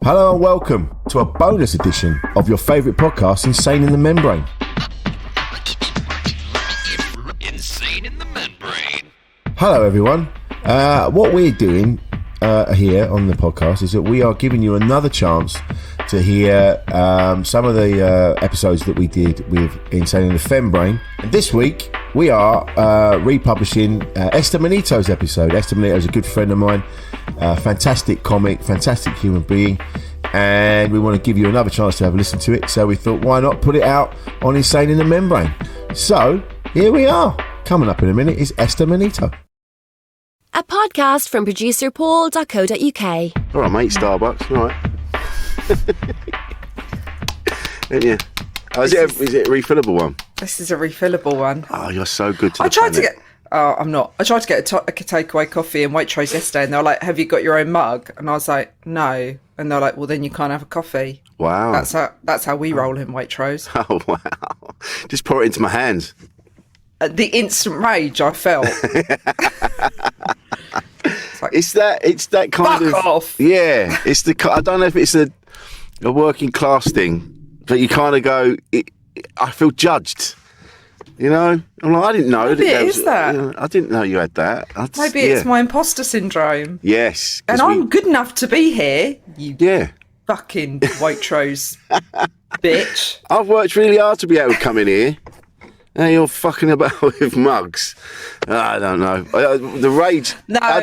Hello and welcome to a bonus edition of your favourite podcast, Insane in the Membrane. Insane in the Membrane. Hello everyone. What we're doing here on the podcast is that we are giving you another chance to hear some of the episodes that we did with Insane in the Membrane. And this week we are republishing Esther Manito's episode. Esther Manito is a good friend of mine. Fantastic comic, fantastic human being, and we want to give you another chance to have a listen to it, so we thought why not put it out on Insane in the Membrane. So here we are. Coming up in a minute is Esther Manito. A podcast from producer Paul.co.uk. All right, mate, Starbucks. All right. Ain't you? Oh, is it a refillable one? This is a refillable one. Oh, you're so good to I tried to get... Oh, I'm not. I tried to get a takeaway coffee in Waitrose yesterday, and they were like, "Have you got your own mug?" And I was like, "No." And they're like, "Well, then you can't have a coffee." Wow. That's how we roll in Waitrose. Oh, wow. Just pour it into my hands. The instant rage I felt. It's that kind of... Fuck off. Yeah. I don't know if it's a working class thing, but you kind of go, I feel judged. You know, I'm like, I didn't know. Maybe it is that. You know, I didn't know you had that. Maybe it's my imposter syndrome. Yes. And I'm good enough to be here, you fucking Waitrose bitch. I've worked really hard to be able to come in here. And you're fucking about with mugs. I don't know. The rage. No, I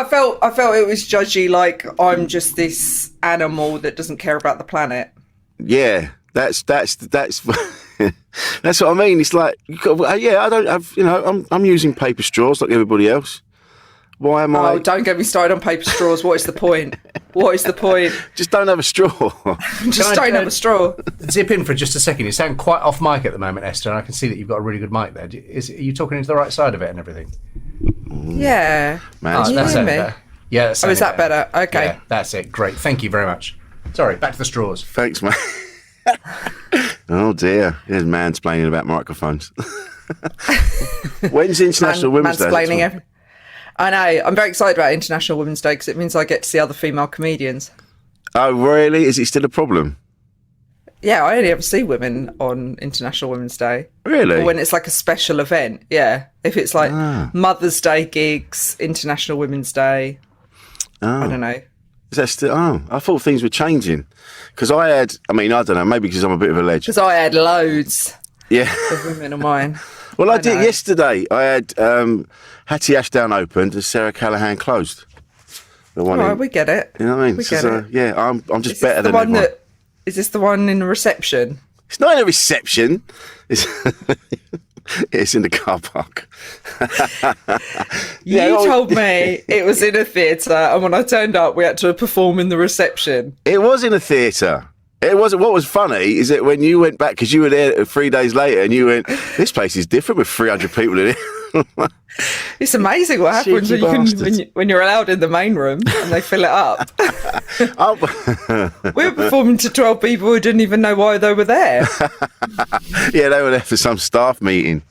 felt it was judgy, like I'm just this animal that doesn't care about the planet. Yeah, that's that's what I mean. It's like, I don't have, I'm using paper straws like everybody else. Why am I? Oh, don't get me started on paper straws. What is the point? What is the point? Just don't have a straw. Just don't have a straw. Zip in for just a second. You sound quite off mic at the moment, Esther, and I can see that you've got a really good mic there. Are you talking into the right side of it and everything? Yeah. Man, Can you hear me? Yeah. Is that better? Okay. Yeah, that's it. Great. Thank you very much. Sorry, back to the straws. Thanks, mate. Oh dear, here's mansplaining about microphones. When's International Women's Day? I know. I'm very excited about International Women's Day because it means I get to see other female comedians. Oh, really? Is it still a problem? Yeah, I only ever see women on International Women's Day. Really? Or when it's like a special event. Yeah. If it's like Mother's Day gigs, International Women's Day. I don't know. Is that still? Oh, I thought things were changing. Because I don't know, maybe because I'm a bit of a legend. Because I had loads of women of mine. Well, I did yesterday. I had Hattie Ashdown opened and Sarah Callahan closed. The one we get it. You know what I mean? We get it. Yeah, I'm just better than everyone. Is this the one in the reception? It's not in a reception. It's in the car park. You told me it was in a theatre, and when I turned up, we had to perform in the reception. It was in a theatre. It wasn't. What was funny is that when you went back, because you were there 3 days later, and you went, "This place is different with 300 people in it." It's amazing what happens when you're allowed in the main room and they fill it up. We were performing to 12 people who didn't even know why they were there. Yeah, they were there for some staff meeting.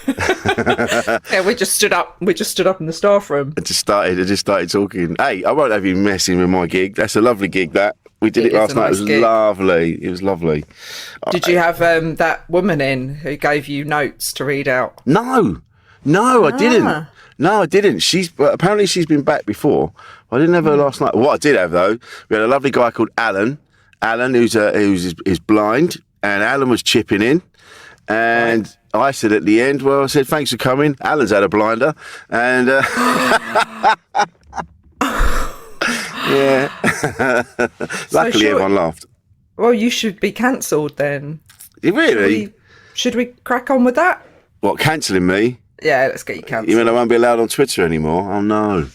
Yeah, we just stood up in the staff room. I just started talking. Hey, I won't have you messing with my gig. That's a lovely gig, that. We did it last night. It was lovely. It was lovely. Did you have that woman in who gave you notes to read out? No, I didn't. No, I didn't. Apparently she's been back before. I didn't have her last night. What I did have, though, we had a lovely guy called Alan. Alan, who's blind, and Alan was chipping in, and I said at the end, well, I said, thanks for coming. Alan's had a blinder, and yeah. Luckily, everyone laughed. Well, you should be cancelled then. Really? Should we crack on with that? What, cancelling me? Yeah, let's get you cancelled. You mean I won't be allowed on Twitter anymore? Oh, no.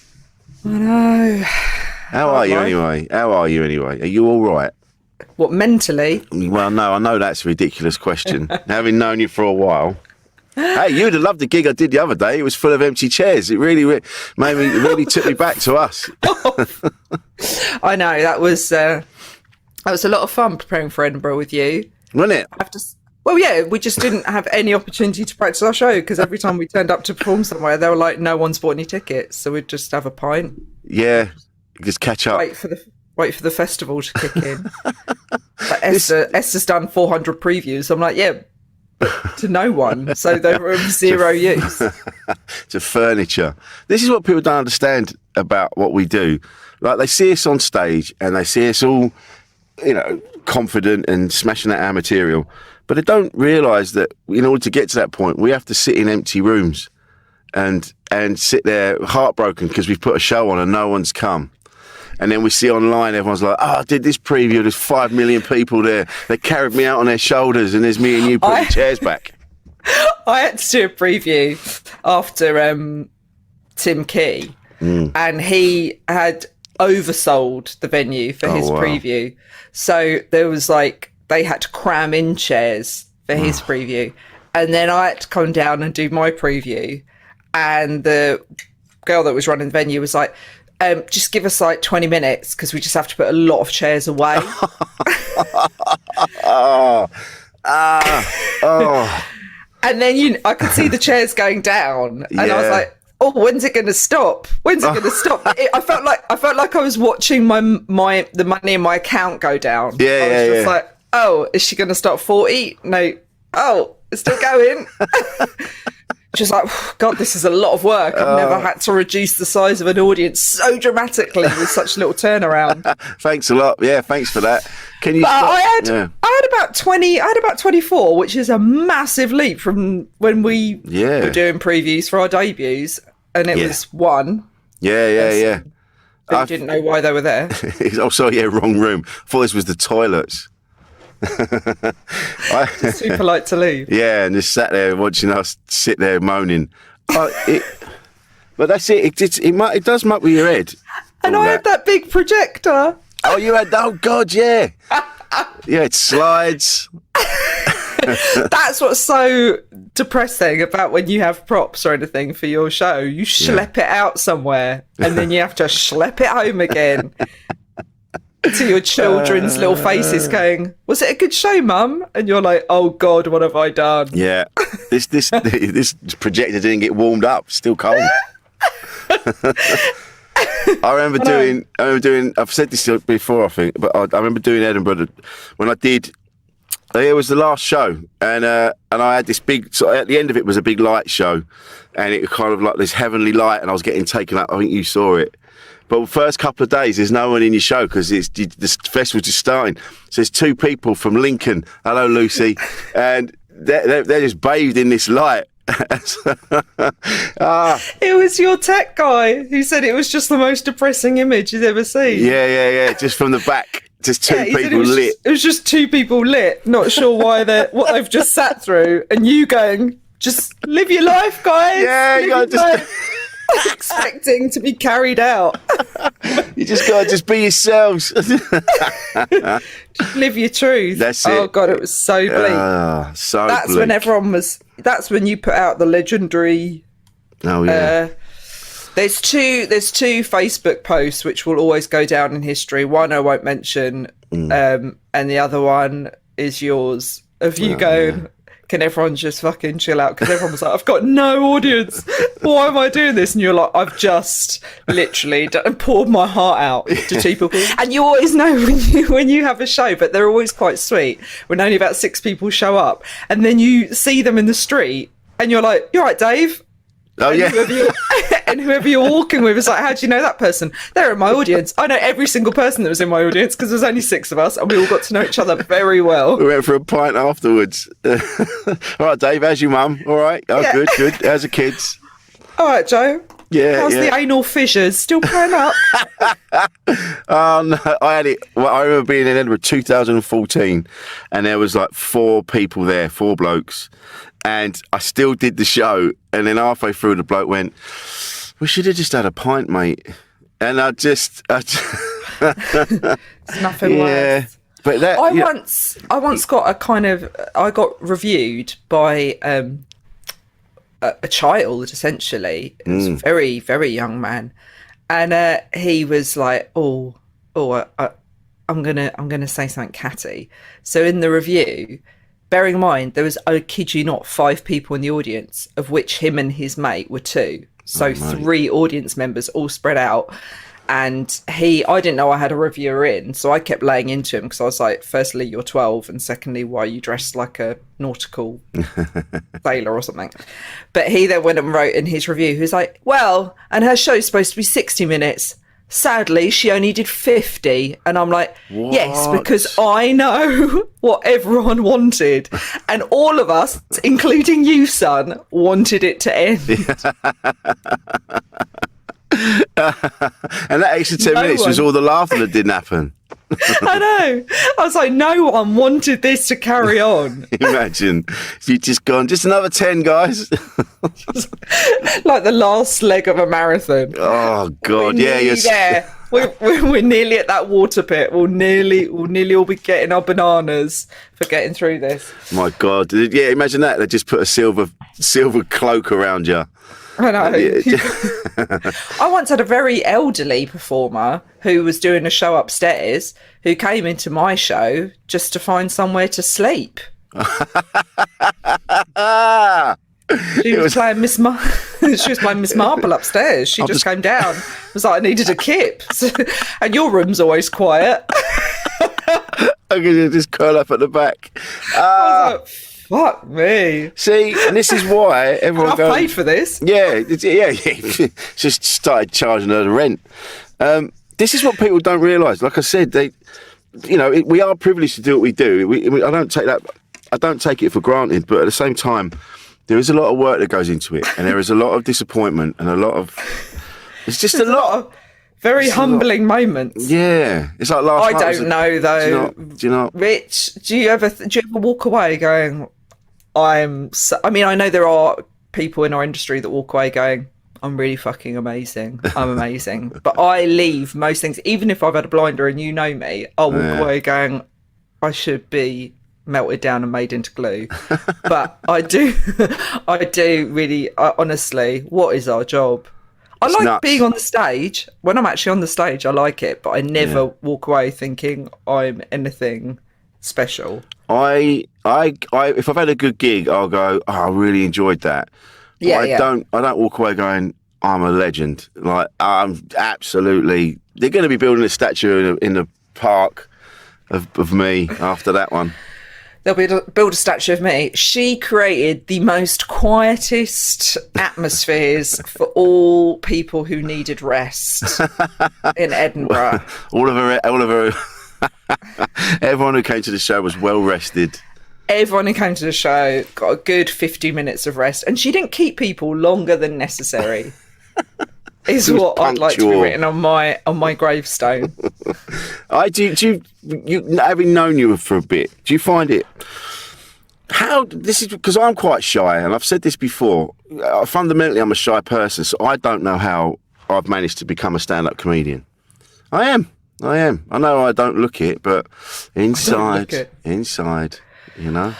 I know. How are you anyway? Are you all right? What, mentally? Well, no, I know that's a ridiculous question. Having known you for a while. Hey, you'd have loved the gig I did the other day. It was full of empty chairs. It really took me back to us. I know, that was a lot of fun preparing for Edinburgh with you. Wasn't it? Well, yeah, we just didn't have any opportunity to practice our show because every time we turned up to perform somewhere, they were like, no one's bought any tickets, so we'd just have a pint. Yeah, just catch up. Wait for the festival to kick in. But Esther's done 400 previews. I'm like, yeah, but to no one. So they're of zero use. To furniture. This is what people don't understand about what we do. Like, they see us on stage and they see us all, confident and smashing out our material. But they don't realise that in order to get to that point, we have to sit in empty rooms and sit there heartbroken because we've put a show on and no one's come. And then we see online, everyone's like, I did this preview, there's 5 million people there. They carried me out on their shoulders and there's me and you putting chairs back. I had to do a preview after Tim Key, and he had oversold the venue for his preview. So there was they had to cram in chairs for his preview. And then I had to come down and do my preview. And the girl that was running the venue was like, just give us 20 minutes because we just have to put a lot of chairs away. And then I could see the chairs going down, and I was like, "Oh, when's it going to stop? When's it going to stop?" I felt like I was watching the money in my account go down. I was just like, "Oh, is she going to stop 40? No. Oh, it's still going." Just like, God, this is a lot of work. I've never had to reduce the size of an audience so dramatically with such little turnaround. Thanks a lot. Yeah, thanks for that. Can you? I had about 20. I had about 24, which is a massive leap from when we were doing previews for our debuts, and it was one. Yeah. I didn't know why they were there. Wrong room. I thought this was the toilets. Too polite to leave. Yeah, and just sat there watching us sit there moaning. But that's it. It does muck with your head. And I had that big projector. Oh, you had? Oh God, yeah. Yeah, it slides. That's what's so depressing about when you have props or anything for your show. You schlep it out somewhere, and then you have to schlep it home again. To your children's little faces going, "Was it a good show, Mum?" And you're like, "Oh God, what have I done?" Yeah, this projector didn't get warmed up; still cold. I remember doing. I've said this before, I think, but I remember doing Edinburgh when I did. It was the last show, and I had this big. So at the end of it was a big light show, and it was kind of like this heavenly light, and I was getting taken up. I think you saw it. But the first couple of days, there's no one in your show because the festival's just starting. So there's 2 people from Lincoln. Hello, Lucy. And they're just bathed in this light. It was your tech guy who said it was just the most depressing image he's ever seen. Yeah. Just from the back. Just 2 people lit. It was just 2 people lit. Not sure why what they've just sat through. And you going, just live your life, guys. Yeah, you got to expecting to be carried out. You just gotta just be yourselves. Just live your truth. That's it. Oh God, it was so bleak. That's when everyone was. That's when you put out the legendary. Oh yeah. There's two Facebook posts which will always go down in history. One I won't mention, and the other one is yours. Of you going. Can everyone just fucking chill out? Because everyone was like, I've got no audience. Why am I doing this? And you're like, I've just literally poured my heart out to 2 people. And you always know when you have a show, but they're always quite sweet when only about 6 people show up. And then you see them in the street and you're like, "You're right, Dave." Oh, yeah. And whoever you're walking with is like, "How do you know that person?" "They're in my audience." I know every single person that was in my audience because there's only 6 of us and we all got to know each other very well. We went for a pint afterwards. All right, Dave, how's your mum? All right? Oh, yeah. Good. How's the kids? All right, Joe. Yeah. How's the anal fissures? Still playing up? Oh, no. I had it. Well, I remember being in Edinburgh 2014 and there was 4 people there, 4 blokes. And I still did the show. And then halfway through, the bloke went, "We should have just had a pint, mate." And I just it's nothing worse. But that I once got I got reviewed by a child, essentially. It was a very, very young man. And he was like, I'm gonna say something catty. So in the review, bearing in mind, there was, I kid you not, 5 people in the audience, of which him and his mate were 2. So 3 audience members all spread out. And I didn't know I had a reviewer in, so I kept laying into him because I was like, firstly, you're 12, and secondly, why are you dressed like a nautical sailor or something? But he then went and wrote in his review, he was like, well, and her show's supposed to be 60 minutes. Sadly, she only did 50. And I'm like, What? yes, because I know what everyone wanted. And all of us, including you, son, wanted it to end. And that extra 10 minutes was all the laughter that didn't happen. I know. I was like, no one wanted this to carry on. Imagine if you'd just gone, just another 10, guys. Like the last leg of a marathon. Oh, God. We're Yeah, nearly there. We're nearly at that water pit. We'll nearly all be getting our bananas for getting through this. My God. Yeah, imagine that. They just put a silver cloak around you. I know. I once had a very elderly performer who was doing a show upstairs who came into my show just to find somewhere to sleep. She was playing Miss Marple upstairs. She just came down. It was like, I needed a kip. And your room's always quiet. I could just curl up at the back. I was like, fuck me. See, and this is why everyone I've paid for this. Yeah. Just started charging her the rent. This is what people don't realise. Like I said, we are privileged to do what we do. I don't take it for granted, but at the same time, there is a lot of work that goes into it, and there is a lot of disappointment and a lot of. It's just a lot of very humbling moments. Yeah, it's like last night. I don't know though. Do you know? Rich, do you ever walk away going, I know there are people in our industry that walk away going, I'm really fucking amazing. I'm amazing. But I leave most things, even if I've had a blinder and you know me, I'll walk away going, I should be melted down and made into glue. But I do really, honestly, what is our job? I like nuts. being on the stage. When I'm actually on the stage, I like it, but I never walk away thinking I'm anything special. I if I've had a good gig, I'll go, I really enjoyed that. I don't walk away going, I'm a legend. Like, I'm absolutely. They're going to be building a statue in the park of me after that one. They'll build a statue of me. She created the most quietest atmospheres for all people who needed rest in Edinburgh. All of her. Everyone who came to the show was well rested. Everyone who came to the show got a good 50 minutes of rest, and she didn't keep people longer than necessary. Is what I'd like to be written on my gravestone. Having known you for a bit, do you find it? This is because I'm quite shy, and I've said this before. Fundamentally, I'm a shy person, so I don't know how I've managed to become a stand-up comedian. I am. I know I don't look it, but inside, you know.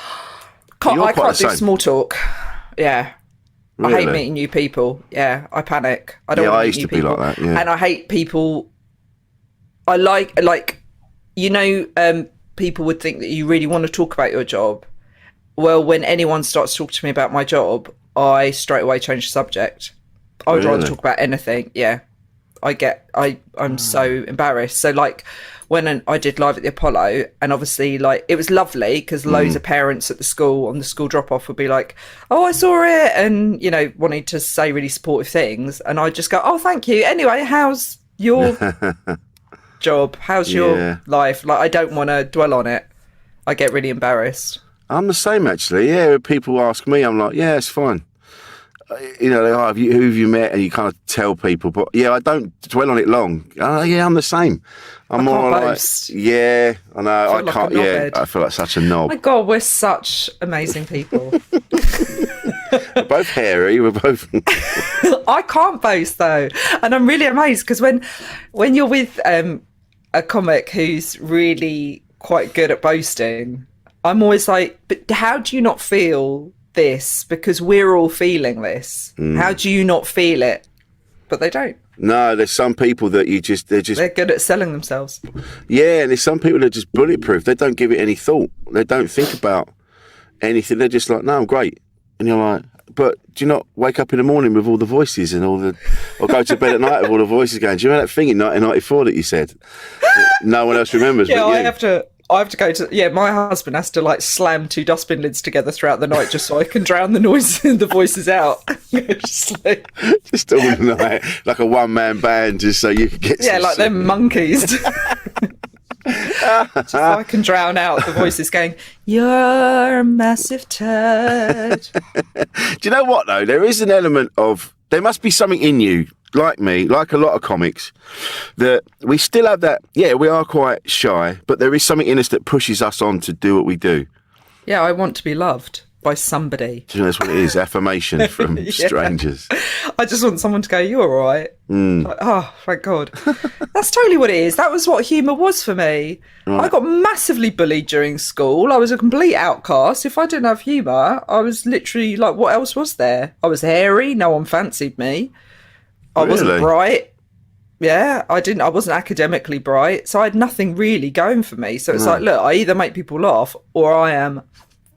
I can't do small talk. Yeah. Really? I hate meeting new people. Yeah, I panic. I don't want to meet new people. I used to be like that, yeah. And I hate people. I like, people would think that you really want to talk about your job. Well, when anyone starts talking to me about my job, I straight away change the subject. I would rather talk about anything. Yeah. I'm so embarrassed. So like when I did Live at the Apollo, and obviously like it was lovely because loads of parents at the school on the school drop off would be like, oh, I saw it, and wanting to say really supportive things, and I'd just go, oh, thank you. Anyway, how's your job? How's your life? Like, I don't want to dwell on it. I get really embarrassed. I'm the same actually. Yeah, when people ask me, I'm like, yeah, it's fine. They are, who have you met? And you kind of tell people, but I don't dwell on it long. I'm the same. I'm more like, boast. Yeah, I know. I like can't. I feel like such a knob. My God, we're such amazing people. We're both hairy. We're both. I can't boast though, and I'm really amazed because when you're with a comic who's really quite good at boasting, I'm always like, but how do you not feel this? Because we're all feeling this. How do you not feel it? But they don't. No, there's some people that they're good at selling themselves. Yeah, and there's some people that are just bulletproof. They don't give it any thought. They don't think about anything. They're just like, no, I'm great. And you're like, but do you not wake up in the morning with all the voices and or go to bed at night with all the voices going? Do you remember that thing in 1994 that you said? No one else remembers. Yeah, but you. I have to go to. Yeah, my husband has to like slam 2 dustbin lids together throughout the night just so I can drown the noise and the voices out. just all night, like a one-man band, just so you can get. Yeah, like them monkeys. Just so I can drown out the voices going, "You're a massive turd." Do you know what though? There is an element of there must be something in you. Like me, like a lot of comics, that we still have that, we are quite shy, but there is something in us that pushes us on to do what we do. Yeah, I want to be loved by somebody. Do you know that's what it is? Affirmation from strangers. I just want someone to go, "You're all right." Like, oh, thank God. That's totally what it is. That was what humour was for me. Right. I got massively bullied during school. I was a complete outcast. If I didn't have humour, I was literally like, what else was there? I was hairy. No one fancied me. I wasn't bright. Yeah, I wasn't academically bright. So I had nothing really going for me. So it's like, look, I either make people laugh or I am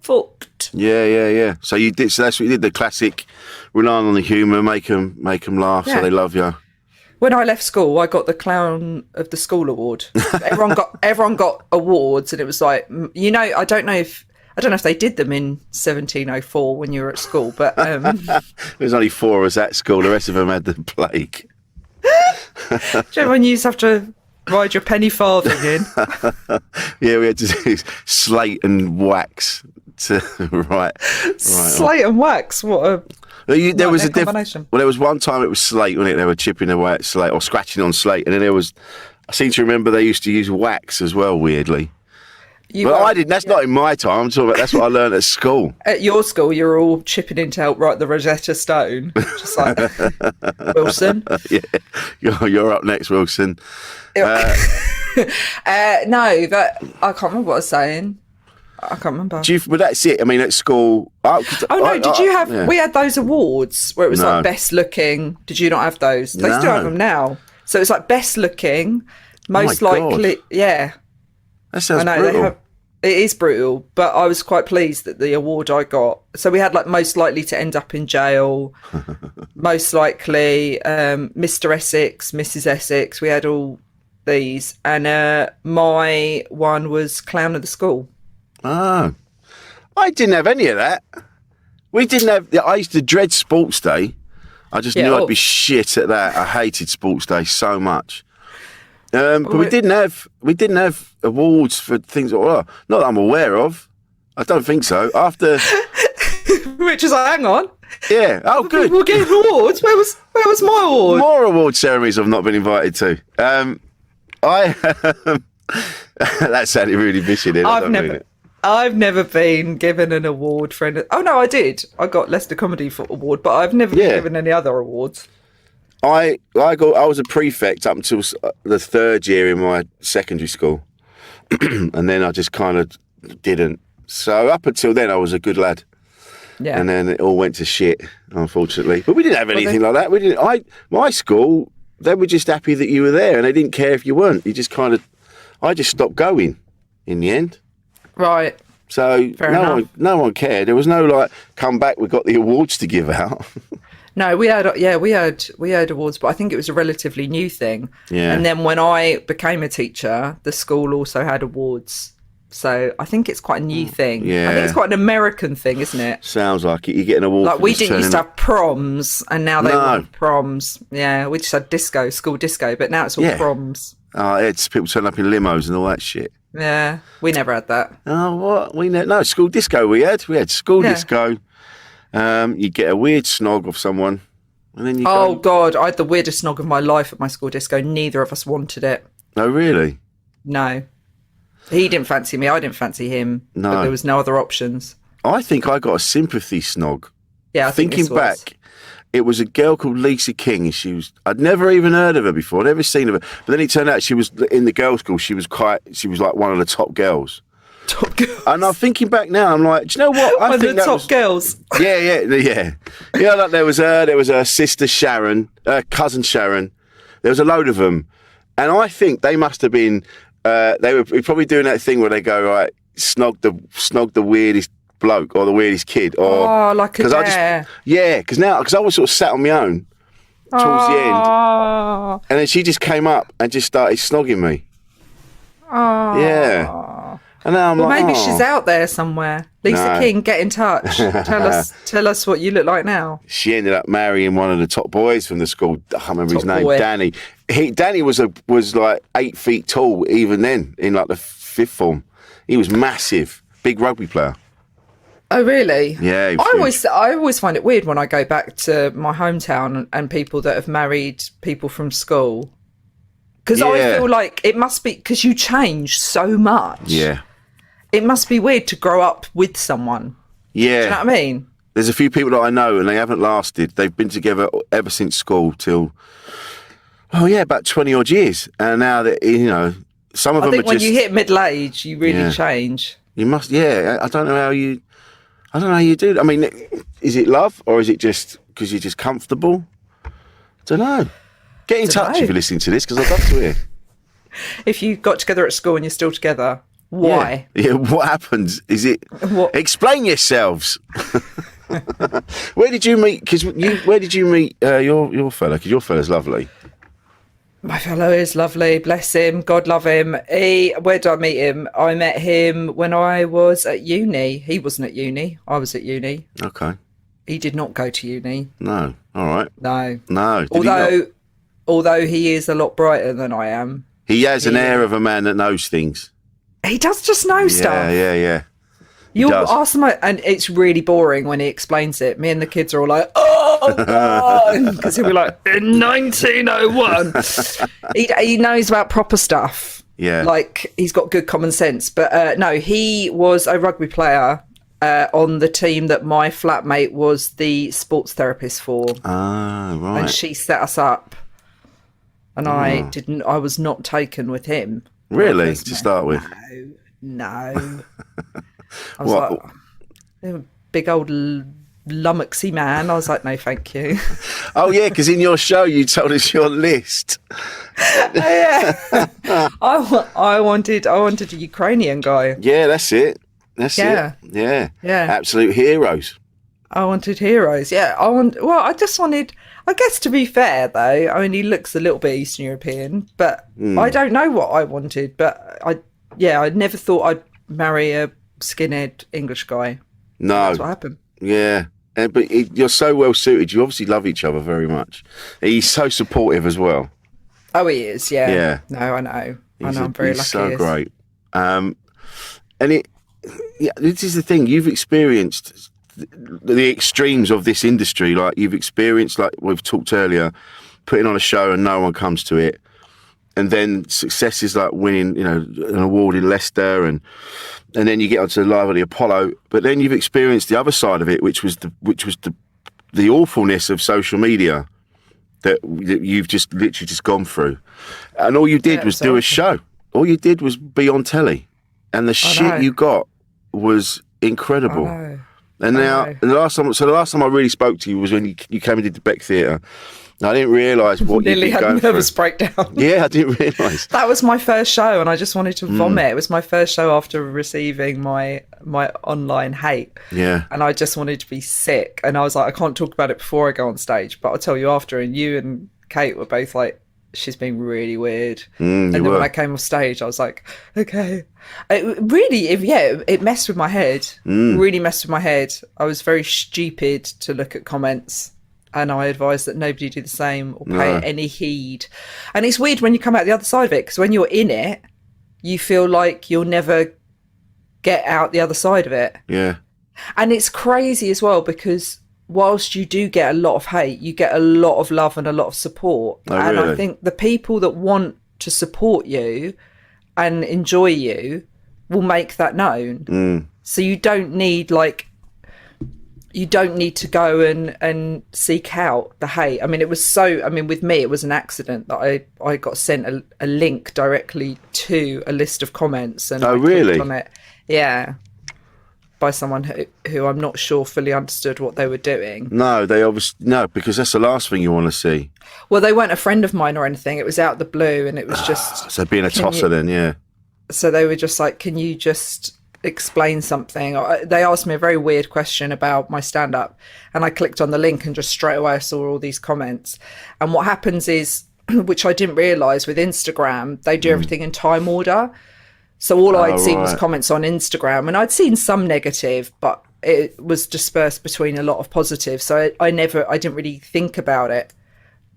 fucked. Yeah. So you did. So that's what you did. The classic, relying on the humour, make them laugh, so they love you. When I left school, I got the Clown of the School award. everyone got awards, and it was like, I don't know if they did them in 1704 when you were at school, but there was only 4 of us at school. The rest of them had the plague. Everyone used to have to ride your penny farthing in. Yeah, we had to do slate and wax to right. Slate and wax. What a there was a combination. Well, there was one time it was slate, wasn't it? They were chipping away at slate or scratching on slate, and then there was. I seem to remember they used to use wax as well. Weirdly. I didn't. That's not in my time. I'm talking about that's what I learned at school. At your school, you're all chipping in to help write the Rosetta Stone. Just like Wilson. Yeah, you're up next, Wilson. No, that I can't remember what I was saying. I can't remember. But that's it. I mean, at school. Did you have? Yeah. We had those awards where it was like best looking. Did you not have those? They still have them now. So it's like best looking, most likely. God. Yeah. That sounds brutal. It is brutal, but I was quite pleased that the award I got. So we had like most likely to end up in jail, most likely Mr. Essex, Mrs. Essex. We had all these, and my one was Clown of the School. Oh, I didn't have any of that. We didn't have. I used to dread Sports Day. I just knew I'd be shit at that. I hated Sports Day so much. But we didn't have awards for things not that I'm aware of. I don't think so. After Rich is like, hang on. Yeah. Oh, good. We're getting awards. Where was my award? More award ceremonies I've not been invited to. That sounded really vicious. I've never been given an award for any. Oh no, I did. I got Leicester Comedy Award, but I've never been given any other awards. I was a prefect up until the 3rd year in my secondary school, and then I just kind of didn't. So up until then, I was a good lad. Yeah. And then it all went to shit, unfortunately. But we didn't have anything like that. We didn't. My school, they were just happy that you were there, and they didn't care if you weren't. You just kind of. I just stopped going in the end. Right. So no one cared. There was no like, come back. We got the awards to give out. No, we had awards, but I think it was a relatively new thing. Yeah. And then when I became a teacher, the school also had awards. So I think it's quite a new thing. Yeah. I think it's quite an American thing, isn't it? Sounds like it. You get an award. Like we didn't used to have proms, and now they have proms. Yeah, we just had disco, school disco, but now it's all proms. Oh, it's people turn up in limos and all that shit. Yeah, we never had that. Oh, what? No, school disco we had. We had school disco. You get a weird snog of someone, and then you Oh, God, I had the weirdest snog of my life at my school disco. Neither of us wanted it. Oh, really? No. He didn't fancy me, I didn't fancy him. No. But there was no other options. I think I got a sympathy snog. Yeah, Thinking back, it was a girl called Lisa King. I'd never even heard of her before, never seen of her. But then it turned out she was in the girls' school. She was like one of the top girls. Top girls. And I'm thinking back now. I'm like, do you know what? I think the top girls. Yeah. Yeah, like there was her sister Sharon, cousin Sharon. There was a load of them, and I think they must have been. They were probably doing that thing where they go right, snog the weirdest bloke or the weirdest kid, or like a dare. because I was sort of sat on my own towards the end, and then she just came up and just started snogging me. Yeah, and now I'm like, maybe she's out there somewhere. Lisa King, get in touch. Tell us what you look like now. She ended up marrying one of the top boys from the school. I can't remember his name. Boy. Danny. Danny was like 8 feet tall even then in like the 5th form. He was massive, big rugby player. Oh really? Yeah. He was I always find it weird when I go back to my hometown and people that have married people from school, because I feel like it must be because you change so much. Yeah. It must be weird to grow up with someone. Yeah. Do you know what I mean? There's a few people that I know and they haven't lasted. They've been together ever since school till, about 20 odd years. And now that, some of them are just... when you hit middle age, you really change. You must, I don't know how you do it. I mean, is it love or is it just because you're just comfortable? I don't know. Get in touch if you're listening to this, because I'd love to hear. If you got together at school and you're still together, why? Yeah, what happens? Is it... What? Explain yourselves. Where did you meet? Where did you meet your fella? Because your fella's lovely. My fellow is lovely, bless him, God love him. Where did I meet him? I met him when I was at uni. He wasn't at uni, I was at uni. Okay. He did not go to uni. No, all right. No. Did Although he is a lot brighter than I am. he has an air of a man that knows things. He does just know stuff. Yeah. You'll ask him, and it's really boring when he explains it. Me and the kids are all like, oh, God, because he'll be like, in 1901. He knows about proper stuff. Yeah. Like, he's got good common sense. But no, he was a rugby player on the team that my flatmate was the sports therapist for. Ah, right. And she set us up. And I was not taken with him. Really? To start with? No. I was like, big old lummoxy man. I was like, no, thank you. Oh, yeah, because in your show you told us your list. Yeah. I wanted a Ukrainian guy. Yeah, that's it. That's it. Yeah. Absolute heroes. I wanted heroes. Yeah. I just wanted, I guess, to be fair though, I mean, he looks a little bit Eastern European, but I don't know what I wanted. But I never thought I'd marry a skinhead English guy. No. That's what happened. Yeah. But you're so well suited. You obviously love each other very much. He's so supportive as well. Oh, he is. Yeah. Yeah. No, I know. I'm very lucky. He's so great. And this is the thing. You've experienced the extremes of this industry. Like you've experienced, like we've talked earlier, putting on a show and no one comes to it. And then success is like winning, an award in Leicester, and then you get onto Live at the Apollo. But then you've experienced the other side of it, which was the awfulness of social media that you've just literally just gone through. And all you did was do a show. All you did was be on telly, and the shit you got was incredible. And now, the last time I really spoke to you was when you came and did the Beck Theatre. I didn't realise what you'd been going through. Nearly had a nervous breakdown. Yeah, I didn't realise. That was my first show and I just wanted to vomit. It was my first show after receiving my online hate. Yeah. And I just wanted to be sick. And I was like, I can't talk about it before I go on stage, but I'll tell you after. And you and Kate were both like, she's being really weird. And then when I came off stage, I was like, okay. It really, it messed with my head. Really messed with my head. I was very stupid to look at comments. And I advise that nobody do the same or pay any heed. And it's weird when you come out the other side of it, because when you're in it, you feel like you'll never get out the other side of it. Yeah. And it's crazy as well, because whilst you do get a lot of hate, you get a lot of love and a lot of support. Oh, and really? I think the people that want to support you and enjoy you will make that known. So you don't need to go and seek out the hate. I mean, with me, it was an accident that I got sent a link directly to a list of comments. And I really? clicked on it. Yeah. By someone who I'm not sure fully understood what they were doing. No, because that's the last thing you want to see. Well, they weren't a friend of mine or anything. It was out the blue and it was just... So being a tosser then, yeah. So they were just like, can you just explain something. They asked me a very weird question about my stand-up, and I clicked on the link, and just straight away I saw all these comments. And what happens is, which I didn't realise with Instagram, they do everything in time order. So all I'd seen was comments on Instagram, and I'd seen some negative, but it was dispersed between a lot of positive. So I didn't really think about it.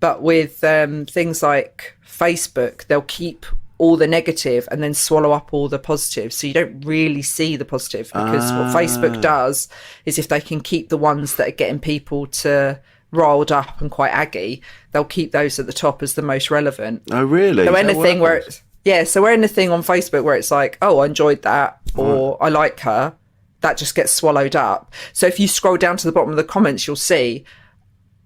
But with things like Facebook, they'll keep all the negative and then swallow up all the positive. So you don't really see the positive, because what Facebook does is, if they can keep the ones that are getting people to riled up and quite aggy, they'll keep those at the top as the most relevant. Oh, really? So anything where it's, so anything on Facebook where it's like, oh, I enjoyed that, or I like her, that just gets swallowed up. So if you scroll down to the bottom of the comments, you'll see,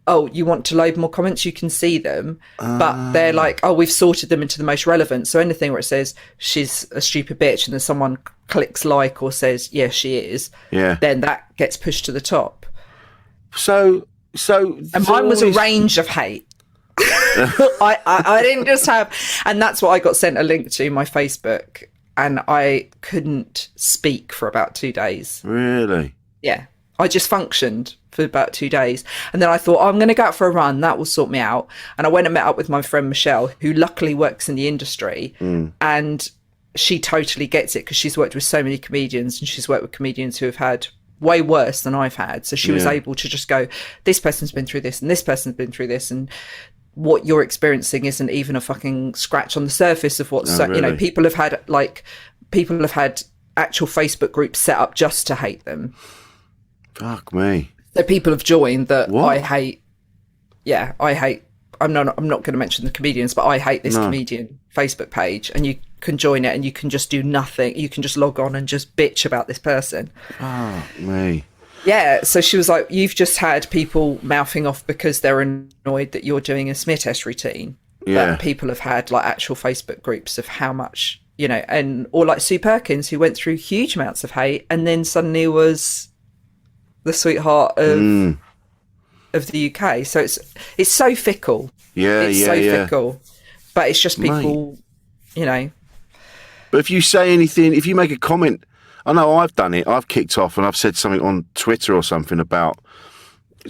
oh, you want to load more comments, you can see them, but they're like, oh, we've sorted them into the most relevant. So anything where it says she's a stupid bitch, and then someone clicks like or says, yeah, she is, then that gets pushed to the top. So and mine was a range of hate. I didn't just have, and that's what I got sent a link to, my Facebook, and I couldn't speak for about 2 days. Really? Yeah, I just functioned for about 2 days, and then I thought, oh, I'm going to go out for a run, that will sort me out. And I went and met up with my friend Michelle, who luckily works in the industry, and she totally gets it, because she's worked with so many comedians, and she's worked with comedians who have had way worse than I've had. So she was able to just go, this person's been through this, and this person's been through this, and what you're experiencing isn't even a fucking scratch on the surface of what's really? You know, people have had actual Facebook groups set up just to hate them. Fuck me. So people have joined that. What? I hate I'm not going to mention the comedians, but I hate this comedian Facebook page, and you can join it and you can just do nothing. You can just log on and just bitch about this person. Fuck me. Yeah, so she was like, you've just had people mouthing off because they're annoyed that you're doing a smear test routine. Yeah. But people have had like actual Facebook groups of how much, you know, or like Sue Perkins, who went through huge amounts of hate and then suddenly was the sweetheart of the UK. So it's so fickle. Yeah, it's so fickle. But it's just people, you know. But if you say anything, if you make a comment, I know I've done it. I've kicked off and I've said something on Twitter or something about